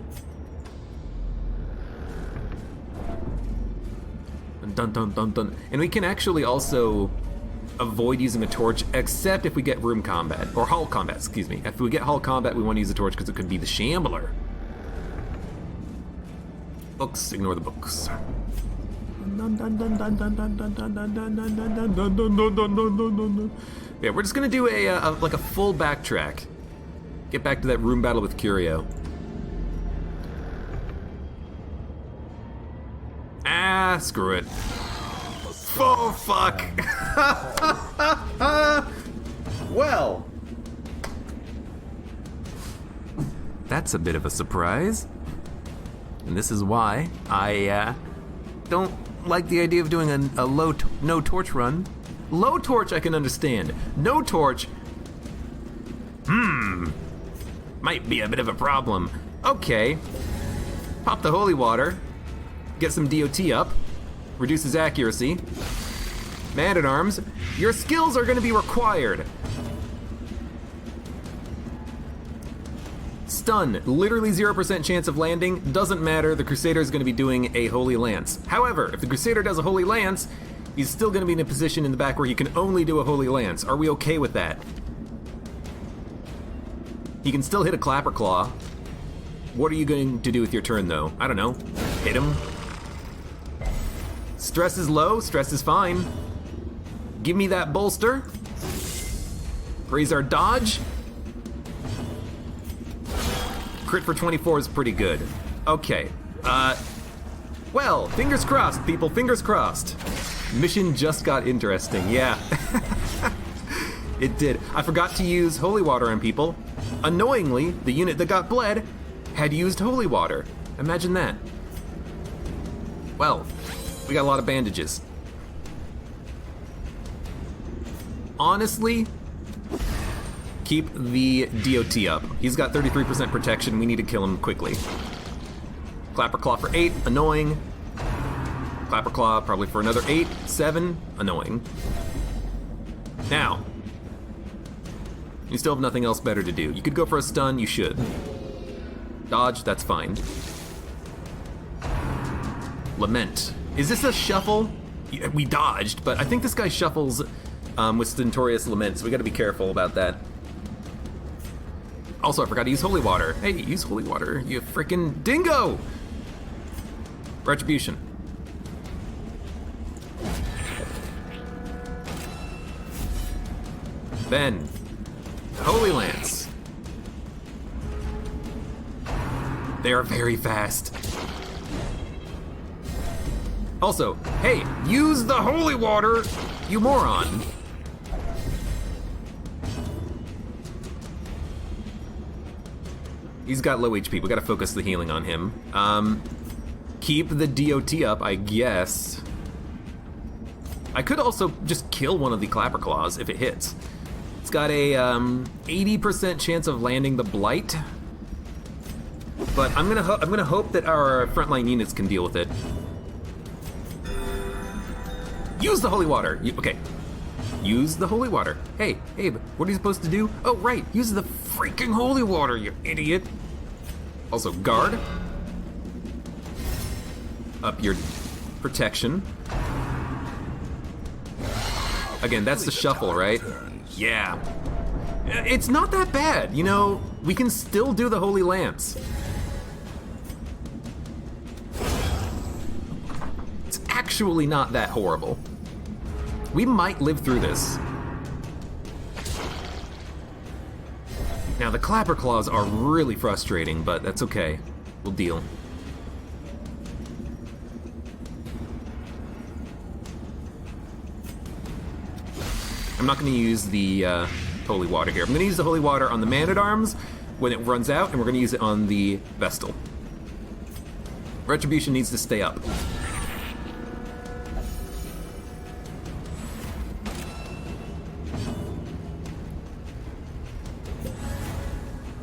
Dun dun dun dun. And we can actually also avoid using a torch, except if we get room combat, or hull combat, excuse me. If we get hull combat, we want to use a torch because it could be the Shambler. Books, ignore the books. Yeah, we're just gonna do a like a full backtrack. Get back to that room battle with Curio. Ah, screw it. Oh, fuck. Well. That's a bit of a surprise. And this is why I don't like the idea of doing a no torch run. Low torch I can understand. No torch, might be a bit of a problem. Okay, pop the holy water, get some DOT up, reduces accuracy. Man-at-Arms, your skills are gonna be required. Stun, literally 0% chance of landing, doesn't matter, the Crusader is gonna be doing a Holy Lance. However, if the Crusader does a Holy Lance, he's still gonna be in a position in the back where he can only do a Holy Lance. Are we okay with that? He can still hit a Clapper Claw. What are you going to do with your turn, though? I don't know. Hit him. Stress is low, stress is fine. Give me that bolster. Raise our dodge. Crit for 24 is pretty good. Okay. Well, fingers crossed, people, fingers crossed. Mission just got interesting, yeah. It did. I forgot to use holy water on people. Annoyingly, the unit that got bled had used holy water. Imagine that. Well, we got a lot of bandages. Honestly, keep the DOT up. He's got 33% protection. We need to kill him quickly. Clapper Claw for 8, annoying. Clapper Claw probably for another 8, 7, annoying. Now, you still have nothing else better to do. You could go for a stun, you should. Dodge, that's fine. Lament. Is this a shuffle? We dodged, but I think this guy shuffles with Stentorius Lament, so we gotta be careful about that. Also, I forgot to use holy water. Hey, use holy water, you frickin' dingo! Retribution. Then, Holy Lance. They are very fast. Also, hey, use the holy water, you moron. He's got low HP, we gotta focus the healing on him. Keep the DOT up, I guess. I could also just kill one of the Clapper Claws if it hits. It's got a 80% chance of landing the Blight, but I'm gonna hope that our frontline units can deal with it. Use the holy water. Okay, use the holy water. Hey, Abe, what are you supposed to do? Oh, right, use the freaking holy water, you idiot. Also, guard. Up your protection. Again, that's the shuffle, right? Yeah. It's not that bad, you know, we can still do the Holy Lance. It's actually not that horrible. We might live through this. Now, the Clapper Claws are really frustrating, but that's okay. We'll deal. I'm not going to use the holy water here. I'm gonna use the holy water on the Man-at-Arms when it runs out, and we're gonna use it on the Vestal. Retribution needs to stay up.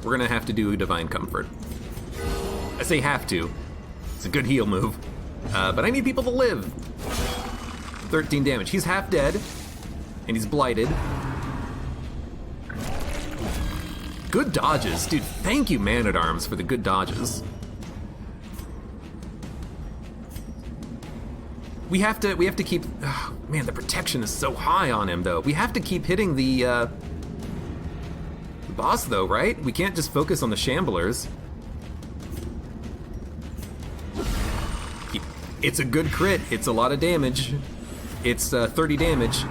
We're gonna have to do Divine Comfort. I say have to. It's a good heal move. But I need people to live. 13 damage. He's half dead, and he's blighted. Good dodges. Dude, thank you, Man-at-Arms, for the good dodges. We have to keep... Oh, man, the protection is so high on him, though. We have to keep hitting the boss, though, right? We can't just focus on the Shamblers. It's a good crit. It's a lot of damage. It's 30 damage.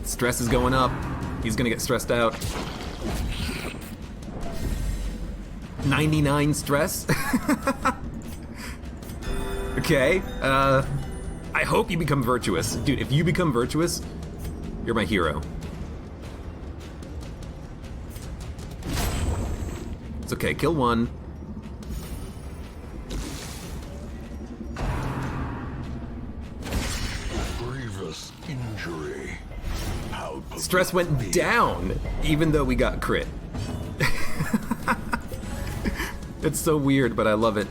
Stress is going up. He's gonna get stressed out. 99 stress. Okay. I hope you become virtuous. Dude, if you become virtuous, you're my hero. It's okay, kill one. Grievous injury. Stress went down, even though we got crit. It's so weird, but I love it.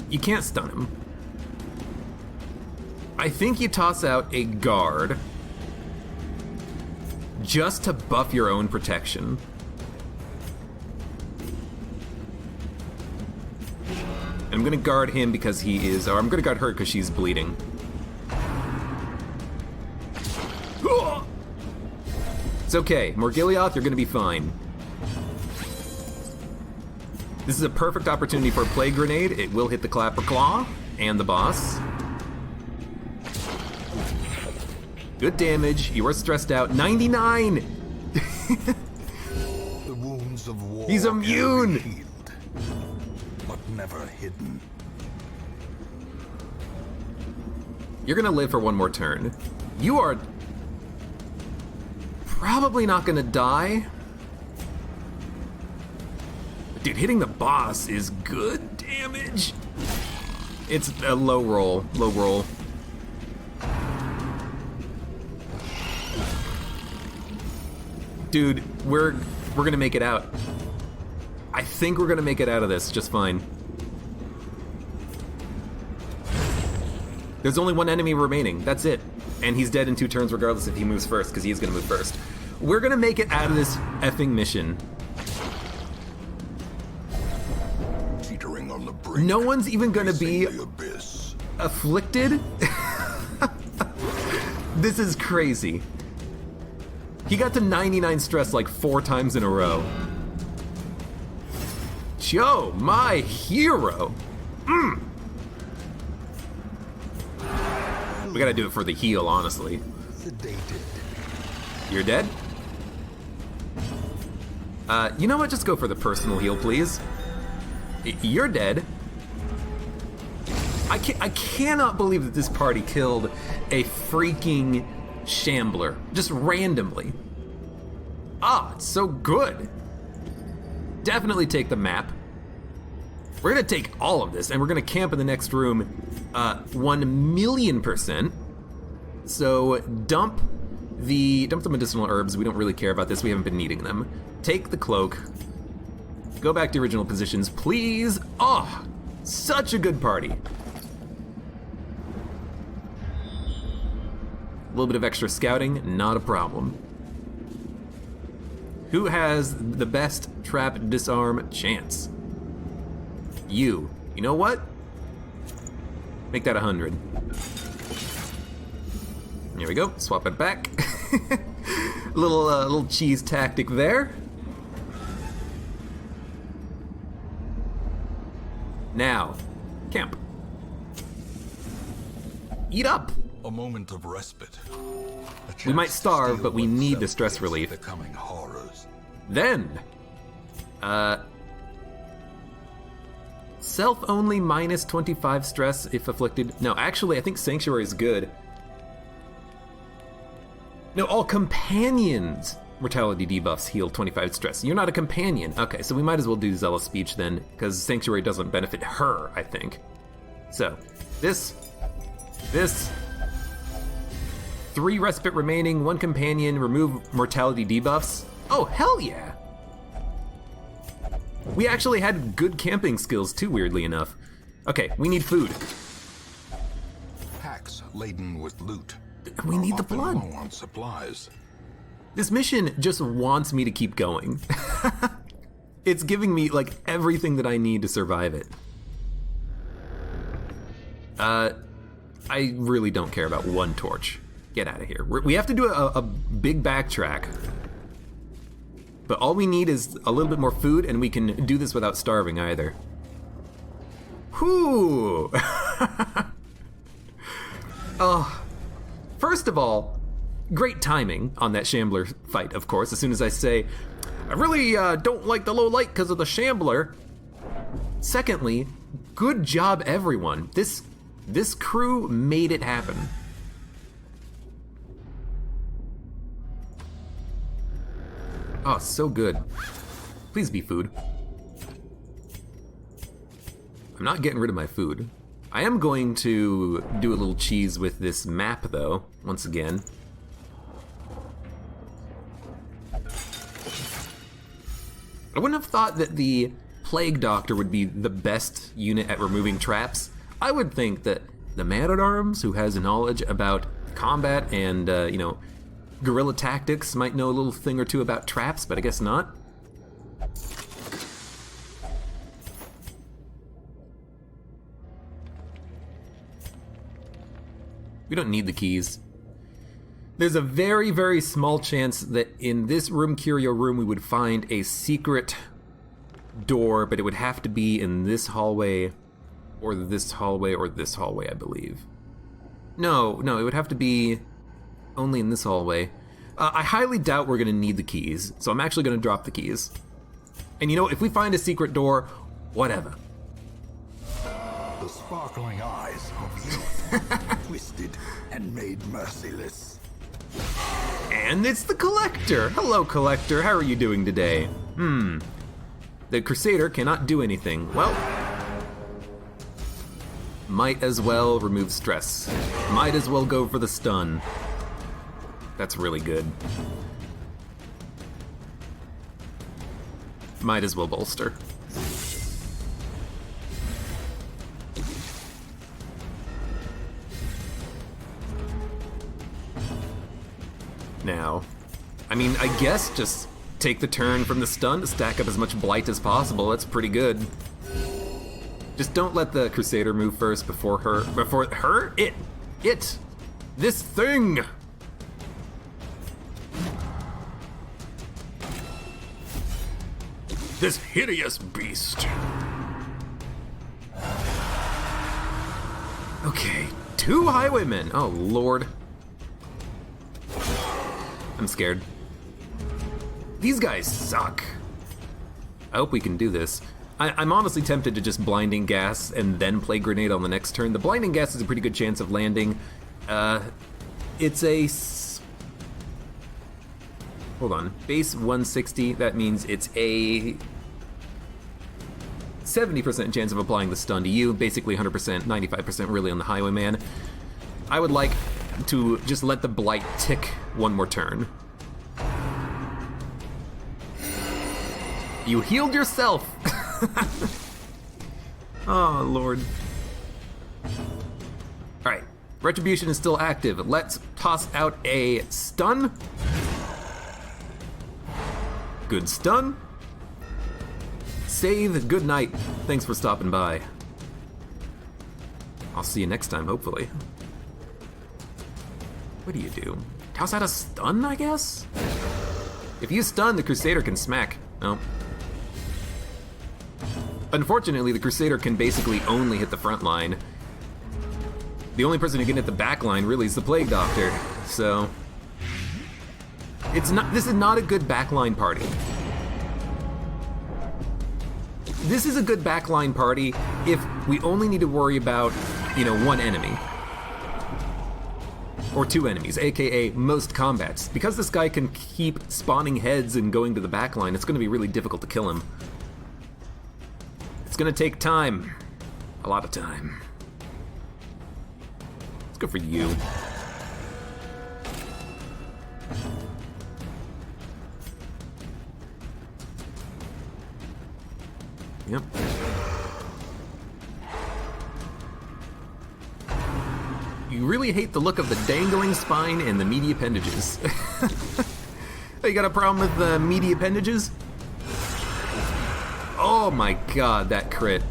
You can't stun him. I think you toss out a guard just to buff your own protection. And I'm gonna guard him because he is, or I'm gonna guard her because she's bleeding. It's okay, Morgiliath, you're gonna be fine. This is a perfect opportunity for a Plague Grenade. It will hit the Clapper Claw and the boss. Good damage, you are stressed out. 99! The wounds of war. He's immune! Healed, but never hidden. You're gonna live for one more turn. You are probably not gonna die. Dude, hitting the boss is good damage. It's a low roll, low roll. Dude, we're gonna make it out. I think we're gonna make it out of this just fine. There's only one enemy remaining, that's it. And he's dead in 2 turns regardless if he moves first, because he is gonna move first. We're gonna make it out of this effing mission. Teetering on the brink, No one's even gonna be facing the abyss. afflicted? This is crazy. He got to 99 stress like 4 times in a row. Joe, my hero. We gotta do it for the heal, honestly. Sedated. You're dead? You know what? Just go for the personal heal, please. You're dead. I cannot believe that this party killed a freaking Shambler. Just randomly. Ah, it's so good. Definitely take the map. We're gonna take all of this and we're gonna camp in the next room 1,000,000%. So dump the medicinal herbs. We don't really care about this. We haven't been needing them. Take the cloak. Go back to original positions, please. Oh, such a good party. A little bit of extra scouting, not a problem. Who has the best trap disarm chance? You. You know what? Make that 100. Here we go. Swap it back. little cheese tactic there. Now, camp. Eat up. A moment of respite. We might starve, but we need the stress relief. The coming horrors. Then, self only minus 25 stress if afflicted. No, actually, I think Sanctuary is good. No, all companions. Mortality debuffs heal 25 stress. You're not a companion. Okay, so we might as well do Zealous Speech then, because Sanctuary doesn't benefit her, I think. So, this, 3 respite remaining, 1 companion, remove mortality debuffs. Oh, hell yeah! We actually had good camping skills too, weirdly enough. Okay, we need food. Packs laden with loot. We need the blood. Low on supplies. This mission just wants me to keep going. It's giving me, like, everything that I need to survive it. I really don't care about 1 torch. Get out of here. We have to do a big backtrack. But all we need is a little bit more food, and we can do this without starving either. Whew! Oh, first of all, great timing on that Shambler fight, of course. As soon as I say, I really don't like the low light because of the Shambler. Secondly, good job, everyone. This crew made it happen. Oh, so good. Please be food. I'm not getting rid of my food. I am going to do a little cheese with this map, though, once again. I wouldn't have thought that the Plague Doctor would be the best unit at removing traps. I would think that the Man-at-Arms, who has knowledge about combat and, guerrilla tactics, might know a little thing or two about traps, but I guess not. We don't need the keys. There's a very, very small chance that in this room, curio room, we would find a secret door, but it would have to be in this hallway, or this hallway, or this hallway, I believe. No, it would have to be only in this hallway. I highly doubt we're gonna need the keys, so I'm actually gonna drop the keys. And you know, if we find a secret door, whatever. The sparkling eyes of youth, twisted and made merciless. And it's the Collector! Hello, Collector, how are you doing today? The Crusader cannot do anything. Well, might as well remove stress. Might as well go for the stun. That's really good. Might as well bolster. Now, I mean, I guess just take the turn from the stun to stack up as much blight as possible. That's pretty good. Just don't let the Crusader move first before her. Before her? It. This thing! This hideous beast. Okay, 2 highwaymen. Oh, Lord. I'm scared. These guys suck. I hope we can do this. I'm honestly tempted to just Blinding Gas and then play Grenade on the next turn. The Blinding Gas is a pretty good chance of landing. It's a... Hold on. Base 160, that means it's a 70% chance of applying the stun to you, basically 100%, 95% really on the Highwayman. I would like to just let the Blight tick one more turn. You healed yourself! Oh, Lord. Alright, Retribution is still active. Let's toss out a stun. Good stun. Save, good night. Thanks for stopping by. I'll see you next time, hopefully. What do you do? Toss out a stun, I guess? If you stun, the Crusader can smack. No. Unfortunately, the Crusader can basically only hit the front line. The only person who can hit the back line really is the Plague Doctor, so... This is not a good backline party. This is a good backline party if we only need to worry about, one enemy. or 2 enemies, aka most combats. Because this guy can keep spawning heads and going to the backline, it's going to be really difficult to kill him. It's going to take time. A lot of time. Let's go for you. Yep. You really hate the look of the dangling spine and the meaty appendages. Oh, you got a problem with the meaty appendages? Oh my god, that crit.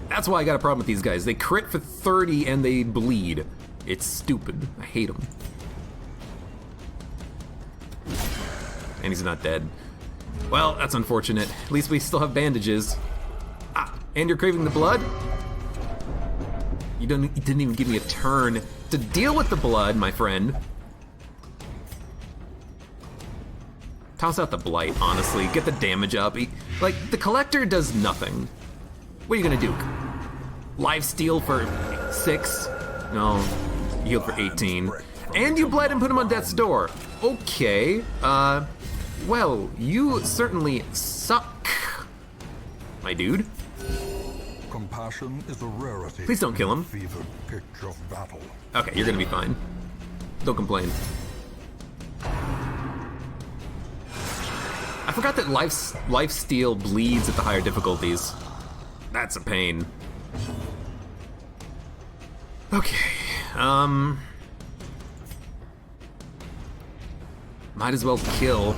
That's why I got a problem with these guys. They crit for 30 and they bleed. It's stupid. I hate them. And he's not dead. Well, that's unfortunate. At least we still have bandages. Ah, and you're craving the blood? You didn't even give me a turn to deal with the blood, my friend. Toss out the blight, honestly. Get the damage up. Like, the collector does nothing. What are you gonna do? Life steal for 6? No, you healed for 18. And you bled and put him on death's door. Okay, well, you certainly suck, my dude. Compassion is a rarity. Please don't kill him. Fevered pitch of battle. Okay, you're gonna be fine. Don't complain. I forgot that life steal bleeds at the higher difficulties. That's a pain. Okay, might as well kill.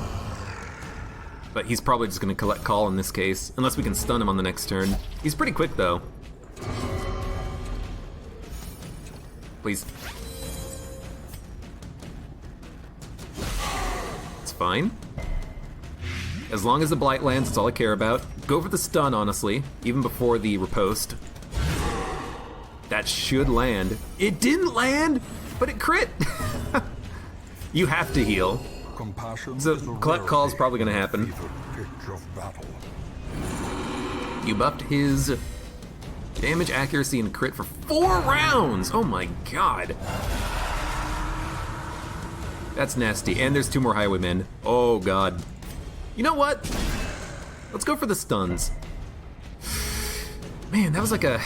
But he's probably just gonna collect call in this case, unless we can stun him on the next turn. He's pretty quick though. Please. It's fine. As long as the blight lands, that's all I care about. Go for the stun, honestly, even before the riposte. That should land. It didn't land, but it crit. You have to heal. So collect call is probably gonna happen. You buffed his damage, accuracy, and crit for 4 rounds. Oh my god. That's nasty. And there's 2 more highwaymen. Oh god. You know what? Let's go for the stuns. Man, that was like that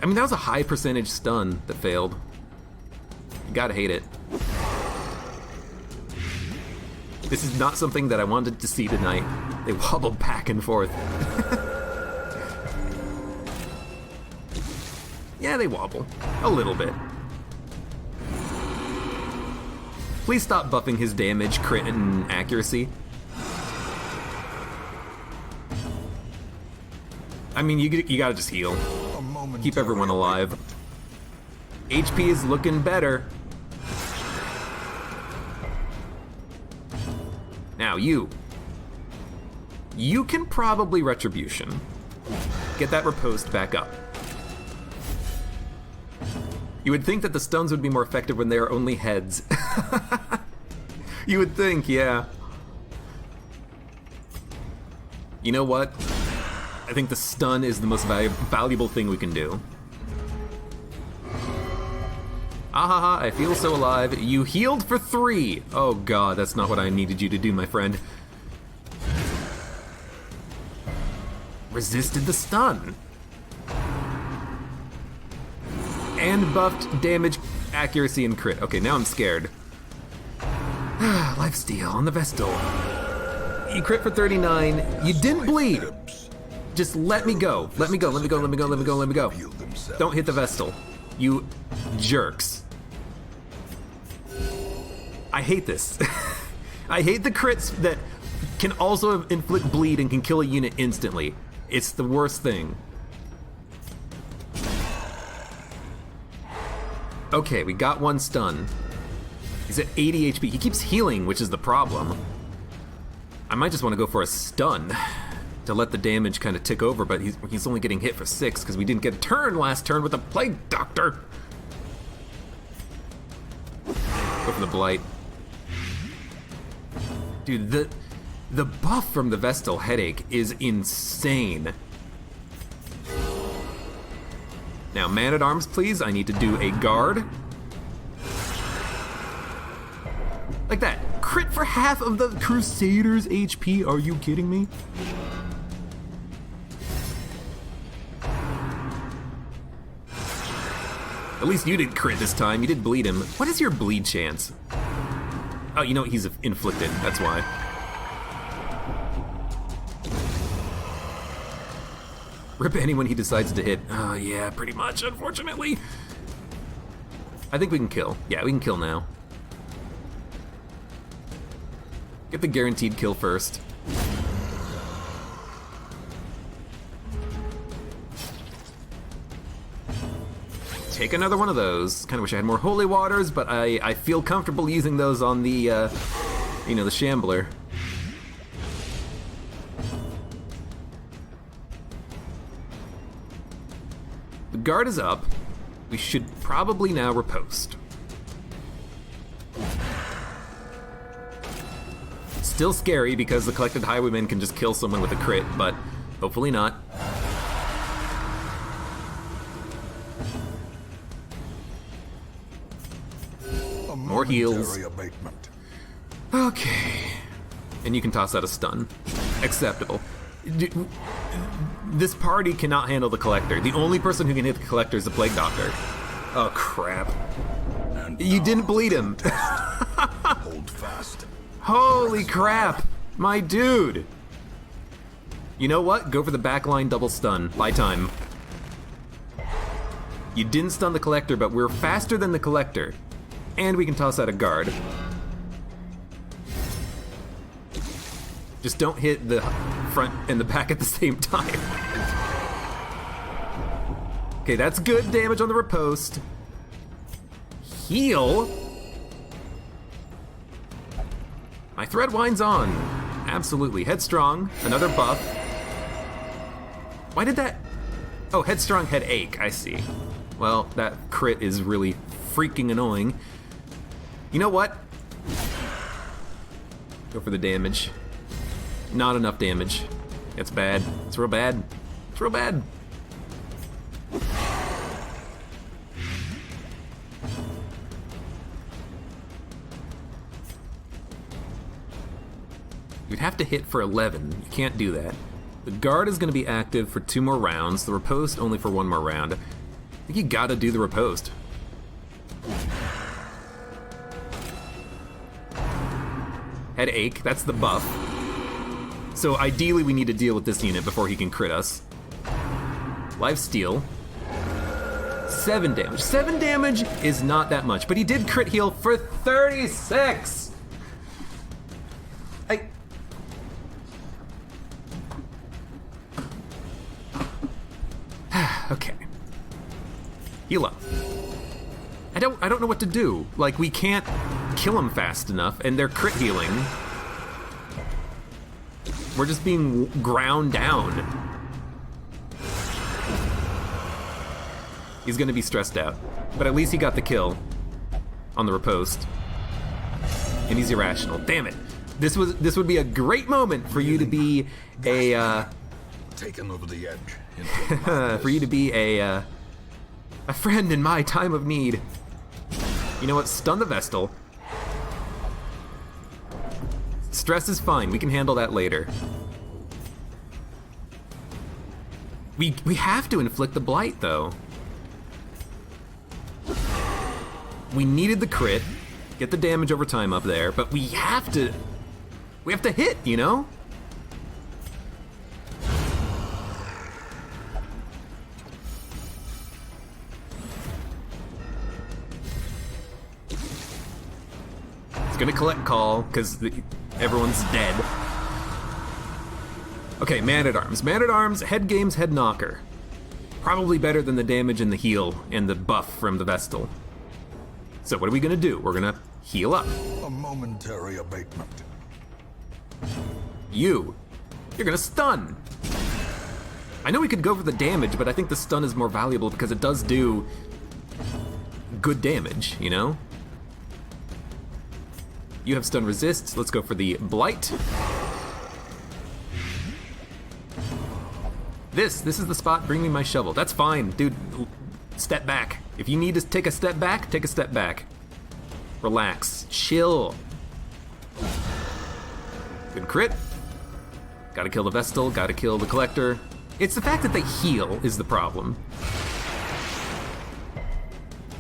was a high percentage stun that failed. You gotta hate it. This is not something that I wanted to see tonight. They wobble back and forth. Yeah, they wobble. A little bit. Please stop buffing his damage, crit, and accuracy. I mean, you gotta just heal. Keep everyone alive. HP is looking better. Now, you can probably Retribution. Get that riposte back up. You would think that the stuns would be more effective when they are only heads. You would think, yeah. You know what? I think the stun is the most valuable thing we can do. Ahaha, I feel so alive. You healed for 3. Oh god, that's not what I needed you to do, my friend. Resisted the stun. And buffed damage, accuracy, and crit. Okay, now I'm scared. Lifesteal on the Vestal. You crit for 39. You didn't bleed. Just let me go. Let me go, let me go, let me go, let me go, let me go. Don't hit the Vestal. You jerks. I hate this. I hate the crits that can also inflict bleed and can kill a unit instantly. It's the worst thing. Okay, we got 1 stun. He's at 80 HP. He keeps healing, which is the problem. I might just want to go for a stun to let the damage kind of tick over, but he's only getting hit for 6 because we didn't get a turn last turn with the Plague Doctor. Go for the Blight. Dude, the buff from the Vestal Headache is insane. Now, Man-at-Arms, please. I need to do a guard. Like that. Crit for half of the Crusader's HP. Are you kidding me? At least you didn't crit this time. You did bleed him. What is your bleed chance? Oh, you know what? He's inflicted. That's why. Rip anyone he decides to hit. Oh, yeah, pretty much, unfortunately. I think we can kill. Yeah, we can kill now. Get the guaranteed kill first. Take another one of those. Kind of wish I had more holy waters, but I feel comfortable using those on the, you know, the shambler. The guard is up. We should probably now riposte. Still scary because the Collected Highwayman can just kill someone with a crit, but hopefully not. More heals. Okay. And you can toss out a stun. Acceptable. This party cannot handle the Collector. The only person who can hit the Collector is the Plague Doctor. Oh, crap. You didn't bleed him. Hold fast. Holy crap. My dude. You know what? Go for the backline double stun. Buy time. You didn't stun the Collector, but we're faster than the Collector. And we can toss out a guard. Just don't hit the front and the back at the same time. Okay, that's good damage on the riposte. Heal. My thread winds on. Absolutely. Headstrong, another buff. Why did that? Oh, Headstrong headache, I see. Well, that crit is really freaking annoying. You know what? Go for the damage. Not enough damage. It's bad. It's real bad. It's real bad. You'd have to hit for 11. You can't do that. The guard is going to be active for 2 more rounds. The riposte only for 1 more round. I think you gotta do the riposte. Headache, that's the buff. So ideally we need to deal with this unit before he can crit us. Lifesteal. 7 damage. 7 damage is not that much, but he did crit heal for 36! Okay. Heal up. I don't know what to do. Like, we can't kill him fast enough, and they're crit healing. We're just being ground down. He's gonna be stressed out. But at least he got the kill on the riposte. And he's irrational. Damn it. This would be a great moment for you to be a Taken over the edge. for you to be a friend in my time of need. You know what? Stun the Vestal. Stress is fine. We can handle that later. We have to inflict the blight though. We needed the crit, get the damage over time up there, but we have to hit, you know? It's gonna collect call, because everyone's dead. Okay, Man-at-Arms. Man-at-Arms, head games, head knocker. Probably better than the damage and the heal and the buff from the Vestal. So what are we gonna do? We're gonna heal up. A momentary abatement. You're gonna stun. I know we could go for the damage, but I think the stun is more valuable because it does do good damage, you know? You have stun resist. Let's go for the blight. This is the spot. Bring me my shovel. That's fine, dude. Step back. If you need to take a step back, take a step back. Relax. Chill. Good crit. Gotta kill the Vestal, gotta kill the Collector. It's the fact that they heal is the problem.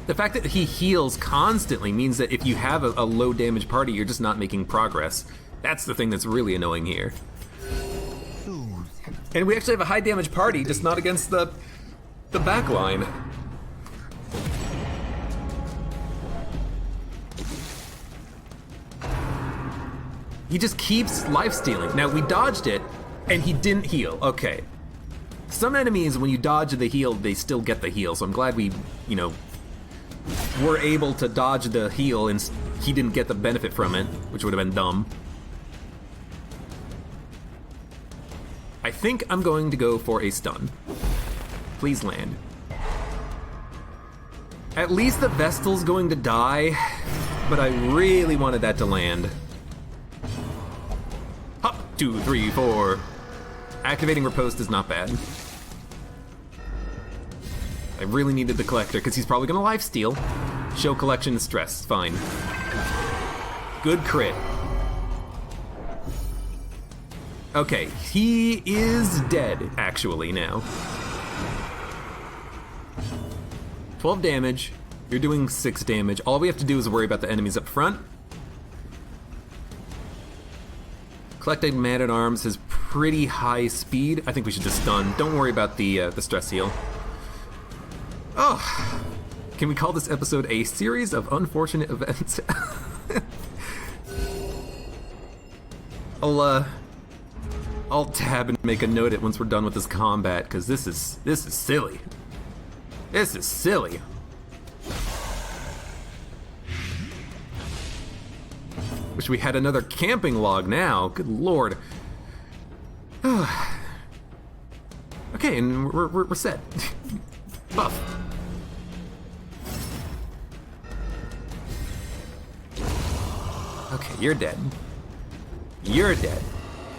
The fact that he heals constantly means that if you have a low damage party, you're just not making progress. That's the thing that's really annoying here. And we actually have a high damage party, just not against the back line. He just keeps lifestealing. Now we dodged it, and he didn't heal. Okay. Some enemies, when you dodge the heal, they still get the heal. So I'm glad we, you know, were able to dodge the heal, and he didn't get the benefit from it, which would have been dumb. I think I'm going to go for a stun. Please land. At least the Vestal's going to die, but I really wanted that to land. Hop, 2, 3, 4. Activating Riposte is not bad. I really needed the Collector because he's probably gonna lifesteal. Show collection stress, fine. Good crit. Okay, he is dead, actually, now. 12 damage, you're doing 6 damage. All we have to do is worry about the enemies up front. Collected Man-at-Arms has pretty high speed. I think we should just stun. Don't worry about the stress heal. Oh, can we call this episode a series of unfortunate events? I'll tab and make a note it once we're done with this combat, because this is silly. This is silly. Wish we had another camping log now. Good lord. Okay, and we're set. Buff. Okay, you're dead. You're dead.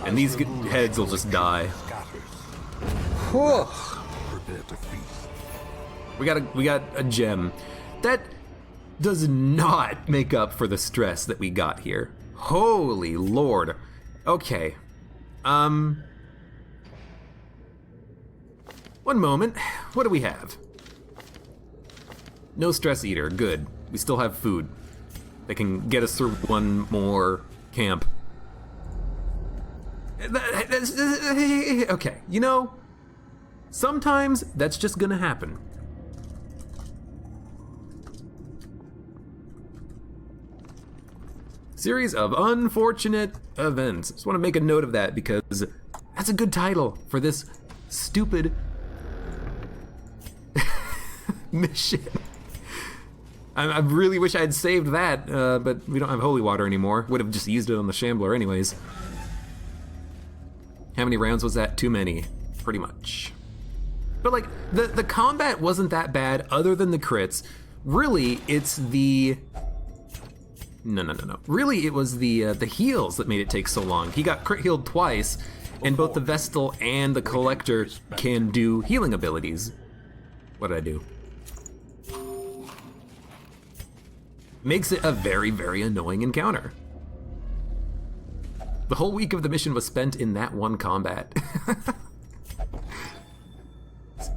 And these heads will just die. We got a gem. That does not make up for the stress that we got here. Holy lord. Okay. One moment. What do we have? No stress eater. Good. We still have food that can get us through one more camp. Okay, you know, sometimes that's just gonna happen. Series of unfortunate events. Just want to make a note of that because that's a good title for this stupid mission. I really wish I had saved that, but we don't have holy water anymore. Would have just used it on the Shambler anyways. How many rounds was that? Too many, pretty much. But like, the combat wasn't that bad other than the crits. Really, it's the... No. Really, it was the heals that made it take so long. He got crit healed twice, and both the Vestal and the Collector can do healing abilities. What did I do? Makes it a very, very annoying encounter. The whole week of the mission was spent in that one combat.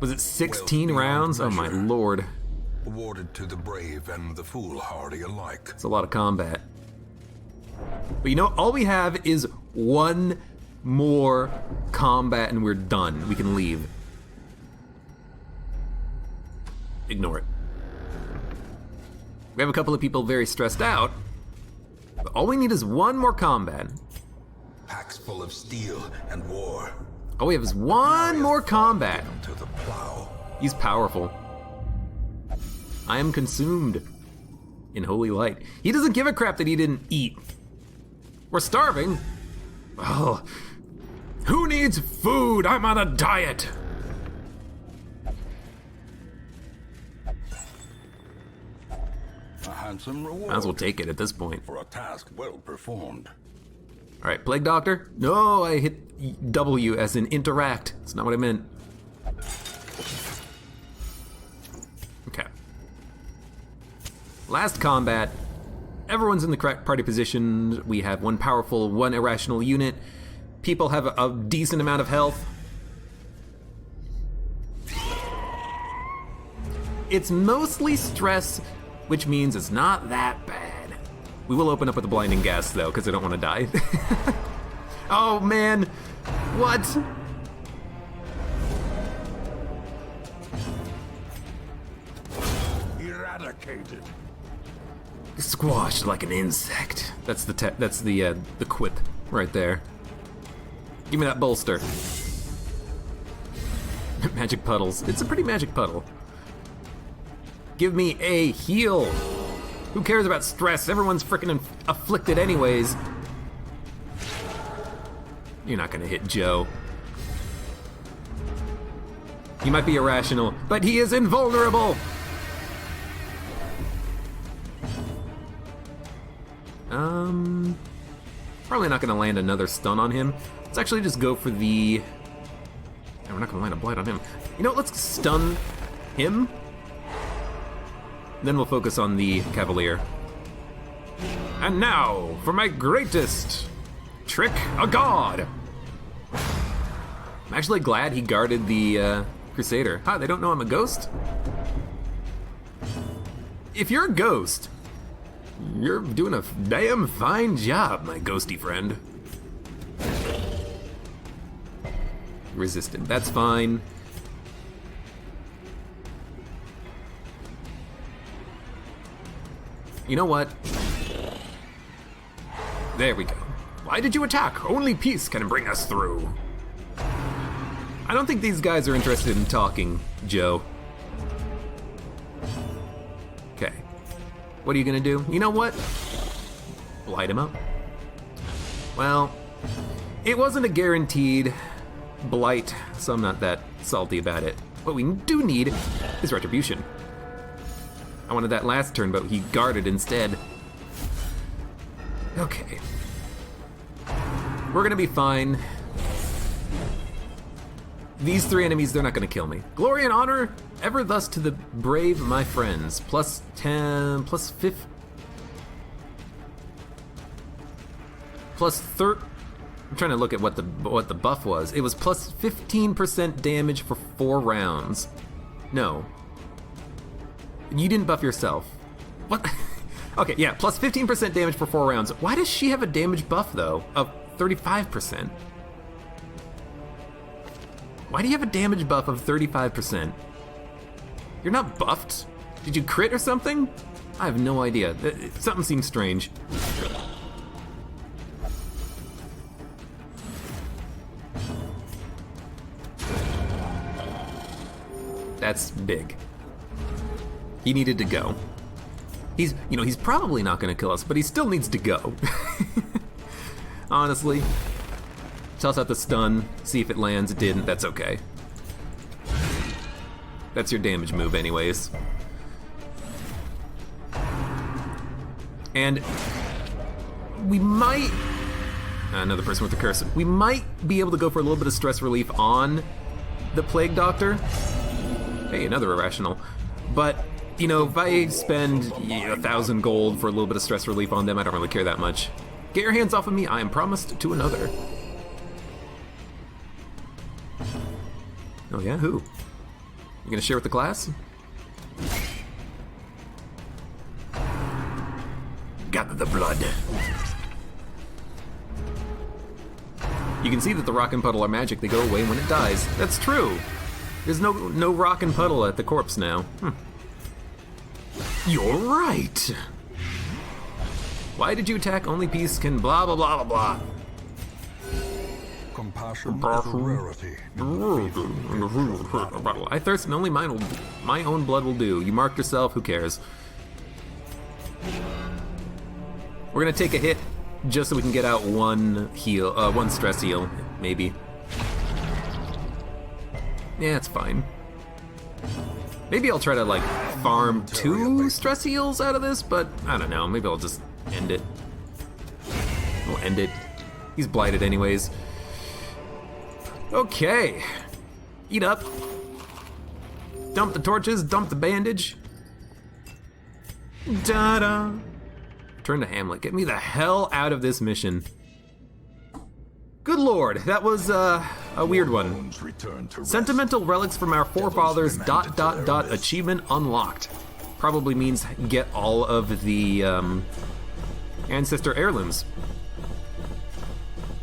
Was it 16 rounds? Oh my lord. Awarded to the brave and the foolhardy alike. It's a lot of combat. But you know, all we have is one more combat and we're done. We can leave. Ignore it. We have a couple of people very stressed out. But all we need is one more combat. Packs full of steel and war. All we have is one more combat. To the plow. He's powerful. I am consumed in holy light. He doesn't give a crap that he didn't eat. We're starving. Oh, who needs food? I'm on a diet. A handsome reward. Might as well take it at this point. For a task well performed. All right, Plague Doctor. No, I hit W as in interact. That's not what I meant. Okay. Last combat. Everyone's in the correct party position. We have one powerful, one irrational unit. People have a decent amount of health. It's mostly stress, which means it's not that bad. We will open up with the blinding gas, though, because I don't want to die. Oh, man. What? Eradicated. Squashed like an insect. That's the quip right there. Give me that bolster. Magic puddles. It's a pretty magic puddle. Give me a heal. Who cares about stress? Everyone's freaking afflicted anyways. You're not gonna hit Joe. He might be irrational, but he is invulnerable. Probably not gonna land another stun on him. Let's actually just go for the... No, we're not gonna land a blight on him. You know what, let's stun him. Then we'll focus on the Cavalier. And now, for my greatest trick, a god! I'm actually glad he guarded the Crusader. Huh, they don't know I'm a ghost? If you're a ghost, you're doing a damn fine job, my ghosty friend. Resistant, that's fine. You know what? There we go. Why did you attack? Only peace can bring us through. I don't think these guys are interested in talking, Joe. Okay. What are you gonna do? You know what? Light him up. Well, it wasn't a guaranteed blight, so I'm not that salty about it. What we do need is retribution. I wanted that last turn, but he guarded instead. Okay. We're gonna be fine. These three enemies, they're not gonna kill me. Glory and honor, ever thus to the brave, my friends. Plus 10, plus 5, plus 30. I'm trying to look at what the buff was. It was plus 15% damage for 4 rounds. No. You didn't buff yourself. What? Okay, yeah, plus 15% damage for 4 rounds. Why does she have a damage buff, though, of 35%? Why do you have a damage buff of 35%? You're not buffed? Did you crit or something? I have no idea. Something seems strange. That's big. He needed to go. He's probably not gonna kill us, but he still needs to go. Honestly. Toss out the stun, see if it lands. It didn't, that's okay. That's your damage move anyways. And we might... Another person with the curse. We might be able to go for a little bit of stress relief on the Plague Doctor. Hey, another irrational. But, you know, if I spend 1,000 gold for a little bit of stress relief on them, I don't really care that much. Get your hands off of me, I am promised to another. Oh yeah, who? You gonna share with the class? Gather the blood. You can see that the rock and puddle are magic. They go away when it dies. That's true. There's no rock and puddle at the corpse now. You're right. Why did you attack? Only peace can blah blah blah blah blah. Compassion is a rarity. I thirst and only my own blood will do. You marked yourself, who cares? We're gonna take a hit just so we can get out one heal, one stress heal, maybe. Yeah, it's fine. Maybe I'll try to like farm 2 stress heals out of this, but I don't know, maybe I'll just end it. We'll end it. He's blighted anyways. Okay. Eat up. Dump the torches, dump the bandage. Da-da. Return to Hamlet. Get me the hell out of this mission. Good lord, that was a weird one. Sentimental relics from our forefathers, ... achievement unlocked. Probably means get all of the ancestor heirlooms.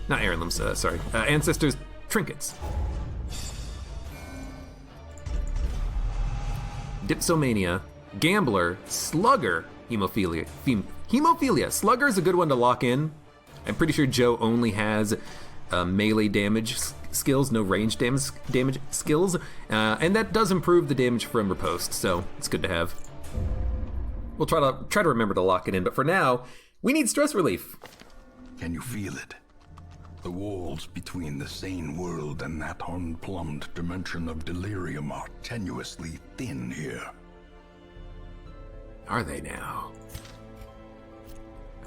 Not heirlooms, sorry. Ancestors' trinkets. Dipsomania, Gambler, Slugger, Hemophilia. Hemophilia. Slugger is a good one to lock in. I'm pretty sure Joe only has melee damage skills, no range damage skills, and that does improve the damage from riposte, so it's good to have. We'll try to remember to lock it in, but for now, we need stress relief. Can you feel it? The walls between the sane world and that unplumbed dimension of delirium are tenuously thin here. Are they now?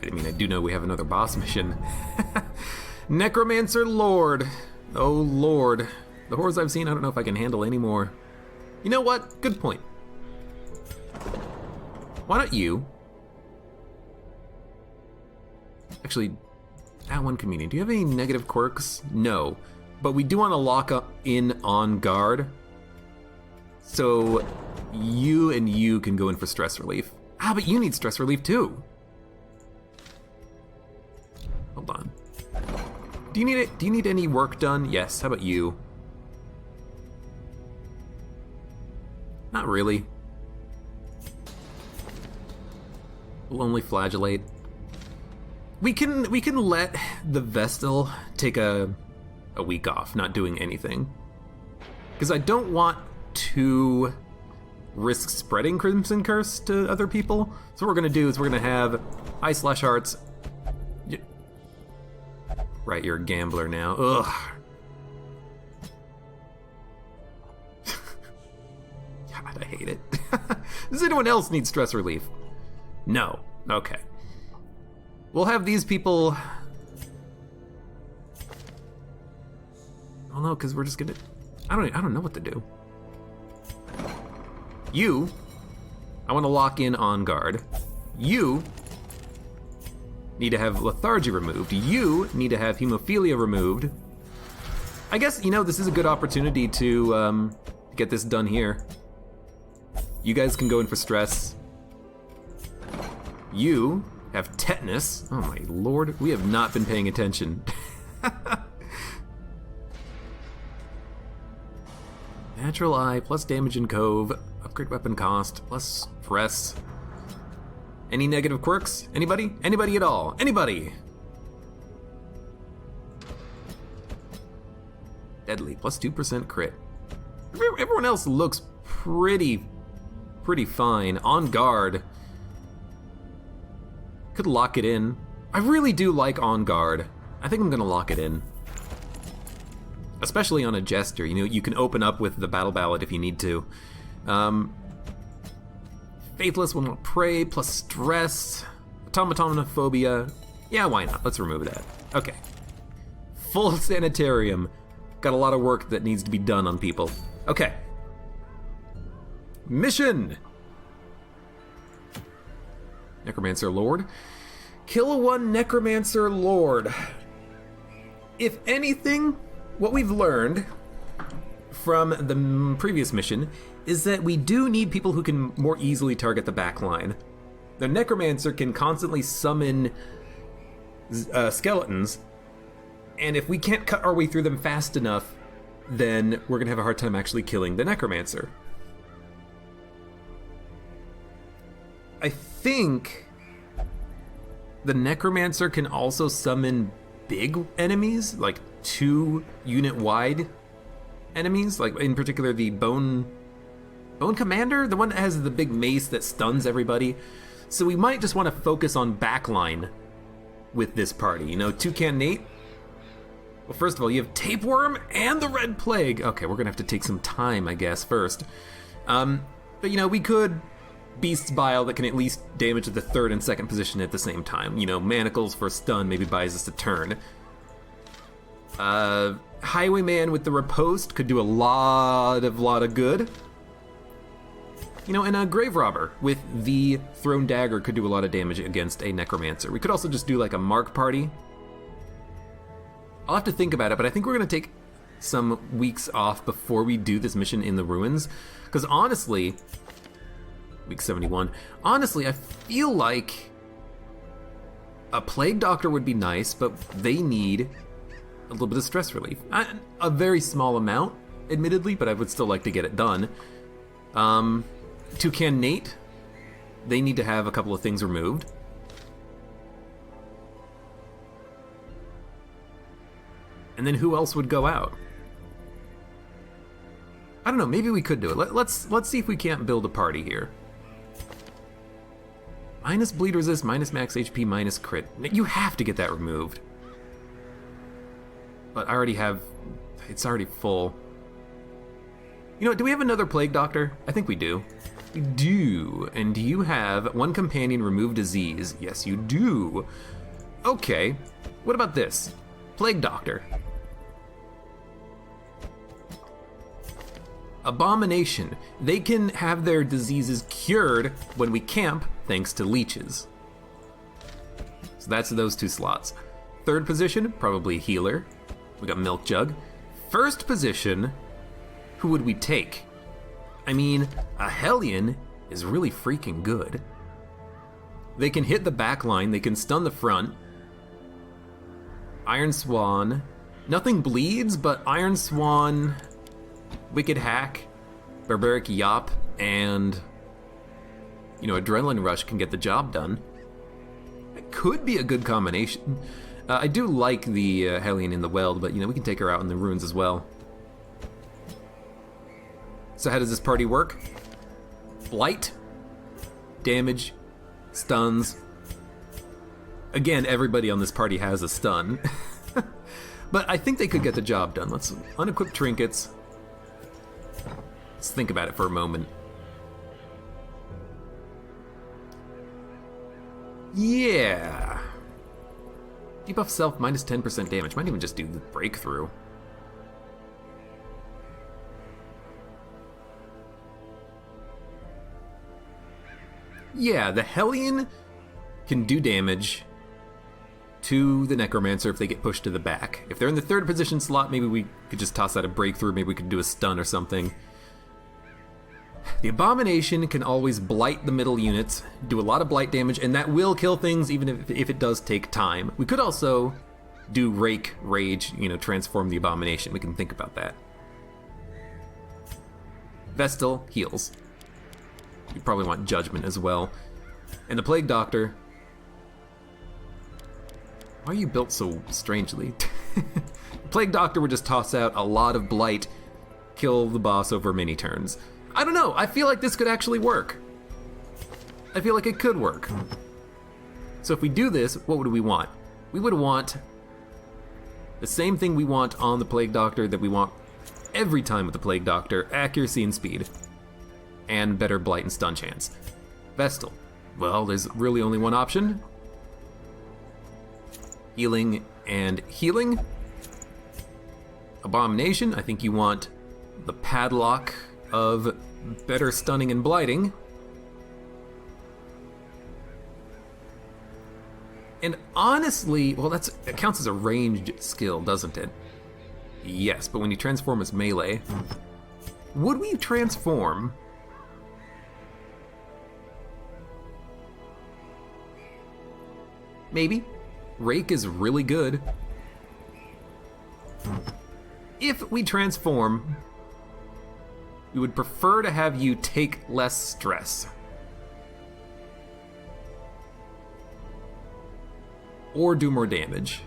I mean, I do know we have another boss mission. Necromancer Lord. Oh, Lord. The horrors I've seen, I don't know if I can handle anymore. You know what? Good point. Why don't you... Actually, that one comedian. Do you have any negative quirks? No. But we do want to lock up in on guard. So you and you can go in for stress relief. Ah, but you need stress relief too. Hold on. Do you need it? Do you need any work done? Yes. How about you? Not really. We'll only flagellate. We can let the Vestal take a week off, not doing anything. Because I don't want to risk spreading Crimson Curse to other people. So what we're gonna do is we're gonna have Eye/Hearts. Right, you're a gambler now. Ugh. God, I hate it. Does anyone else need stress relief? No. Okay. We'll have these people... Oh no, because we're just gonna... I don't know what to do. You... I want to lock in on guard. You... need to have lethargy removed. You need to have hemophilia removed. I guess, you know, this is a good opportunity to get this done here. You guys can go in for stress. You have tetanus. Oh my lord, we have not been paying attention. Natural Eye, plus damage in Cove, upgrade weapon cost, plus stress. Any negative quirks? Anybody? Anybody at all? Anybody? Deadly, plus 2% crit. Everyone else looks pretty fine. On guard. Could lock it in. I really do like on guard. I think I'm gonna lock it in. Especially on a Jester. You know, you can open up with the Battle Ballad if you need to. Faithless will not pray, plus stress. Automatonophobia. Yeah, why not? Let's remove that. Okay. Full sanitarium. Got a lot of work that needs to be done on people. Okay. Mission! Necromancer Lord. Kill one Necromancer Lord. If anything, what we've learned from the previous mission is that we do need people who can more easily target the back line. The Necromancer can constantly summon skeletons, and if we can't cut our way through them fast enough, then we're gonna have a hard time actually killing the Necromancer. I think the Necromancer can also summon big enemies, like 2 unit-wide enemies, like in particular the Bone Commander, the one that has the big mace that stuns everybody. So we might just want to focus on backline with this party. You know, Toucan Nate. Well, first of all, you have Tapeworm and the Red Plague. Okay, we're gonna have to take some time, I guess, first. But you know, we could Beast's Bile that can at least damage the 3rd and 2nd position at the same time. You know, Manacles for a stun maybe buys us a turn. Highwayman with the Riposte could do a lot of good. You know, and a Grave Robber with the Thrown Dagger could do a lot of damage against a Necromancer. We could also just do like a Mark Party. I'll have to think about it, but I think we're going to take some weeks off before we do this mission in the ruins. Because honestly, week 71, honestly, I feel like a Plague Doctor would be nice, but they need a little bit of stress relief. A very small amount, admittedly, but I would still like to get it done. Toucan Nate, they need to have a couple of things removed. And then who else would go out? I don't know, maybe we could do it. Let's see if we can't build a party here. Minus bleed resist, minus max HP, minus crit. You have to get that removed. But I already have, it's already full. You know what, do we have another Plague Doctor? I think we do. We do, and do you have one companion remove disease? Yes, you do. Okay, what about this? Plague Doctor. Abomination. They can have their diseases cured when we camp, thanks to leeches. So that's those two slots. Third position, probably healer. We got Milk Jug. First position, who would we take? I mean, a Hellion is really freaking good. They can hit the back line, they can stun the front. Iron Swan. Nothing bleeds, but Iron Swan, Wicked Hack, Barbaric Yop, and, you know, Adrenaline Rush can get the job done. It could be a good combination. I do like the Hellion in the Weld, but, you know, we can take her out in the ruins as well. So how does this party work? Blight, damage, stuns. Again, everybody on this party has a stun. But I think they could get the job done. Let's unequip trinkets. Let's think about it for a moment. Yeah. Debuff self minus 10% damage. Might even just do the breakthrough. Yeah, the Hellion can do damage to the Necromancer if they get pushed to the back. If they're in the third position slot, maybe we could just toss out a breakthrough, maybe we could do a stun or something. The Abomination can always blight the middle units, do a lot of blight damage, and that will kill things even if it does take time. We could also do Rake, Rage, you know, transform the Abomination. We can think about that. Vestal heals. You probably want Judgment as well. And the Plague Doctor. Why are you built so strangely? The Plague Doctor would just toss out a lot of Blight, kill the boss over many turns. I don't know, I feel like this could actually work. I feel like it could work. So if we do this, what would we want? We would want the same thing we want on the Plague Doctor that we want every time with the Plague Doctor: accuracy and speed. And better blight and stun chance. Vestal. Well, there's really only one option. Healing and healing. Abomination, I think you want the padlock of better stunning and blighting. And honestly, well, it counts as a ranged skill, doesn't it? Yes, but when you transform as melee, would we transform? Maybe. Rake is really good. If we transform, we would prefer to have you take less stress. Or do more damage.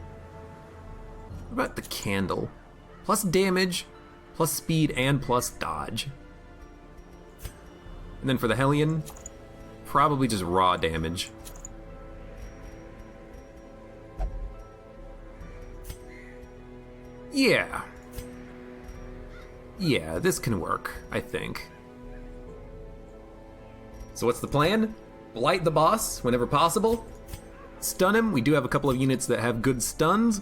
What about the candle? Plus damage, plus speed, and plus dodge. And then for the Hellion, probably just raw damage. Yeah. Yeah, this can work, I think. So what's the plan? Blight the boss whenever possible. Stun him. We do have a couple of units that have good stuns.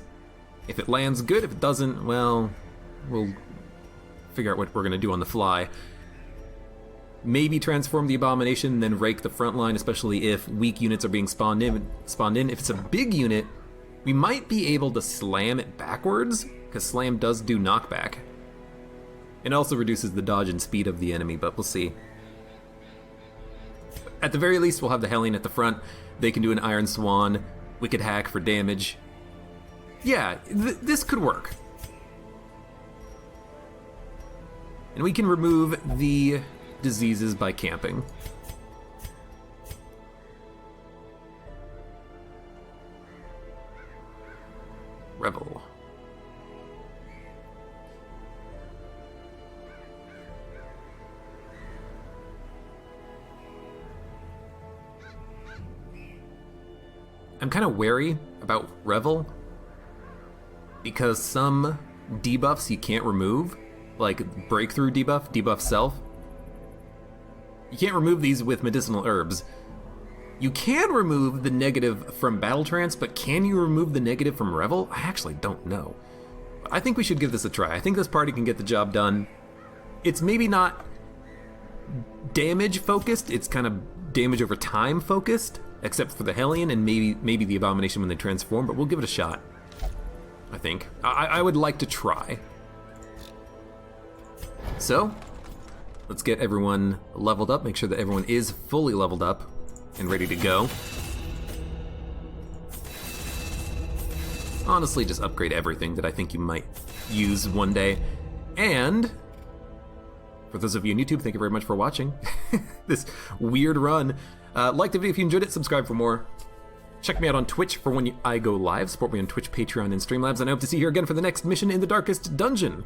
If it lands good, if it doesn't, well, we'll figure out what we're gonna do on the fly. Maybe transform the Abomination and then rake the front line, especially if weak units are being spawned in. If it's a big unit, we might be able to slam it backwards, because slam does do knockback. It also reduces the dodge and speed of the enemy, but we'll see. At the very least, we'll have the Hellion at the front. They can do an Iron Swan, Wicked Hack for damage. Yeah, this could work. And we can remove the diseases by camping. Rebel. I'm kind of wary about Revel because some debuffs you can't remove, like breakthrough debuff, debuff self. You can't remove these with medicinal herbs. You can remove the negative from Battle Trance, but can you remove the negative from Revel? I actually don't know. I think we should give this a try. I think this party can get the job done. It's maybe not damage focused, it's kind of damage over time focused, except for the Hellion and maybe the Abomination when they transform, but we'll give it a shot, I think. I would like to try. So, let's get everyone leveled up, make sure that everyone is fully leveled up and ready to go. Honestly, just upgrade everything that I think you might use one day. And for those of you on YouTube, thank you very much for watching this weird run. Like the video if you enjoyed it, subscribe for more. Check me out on Twitch for when I go live. Support me on Twitch, Patreon, and Streamlabs, and I hope to see you here again for the next mission in the Darkest Dungeon.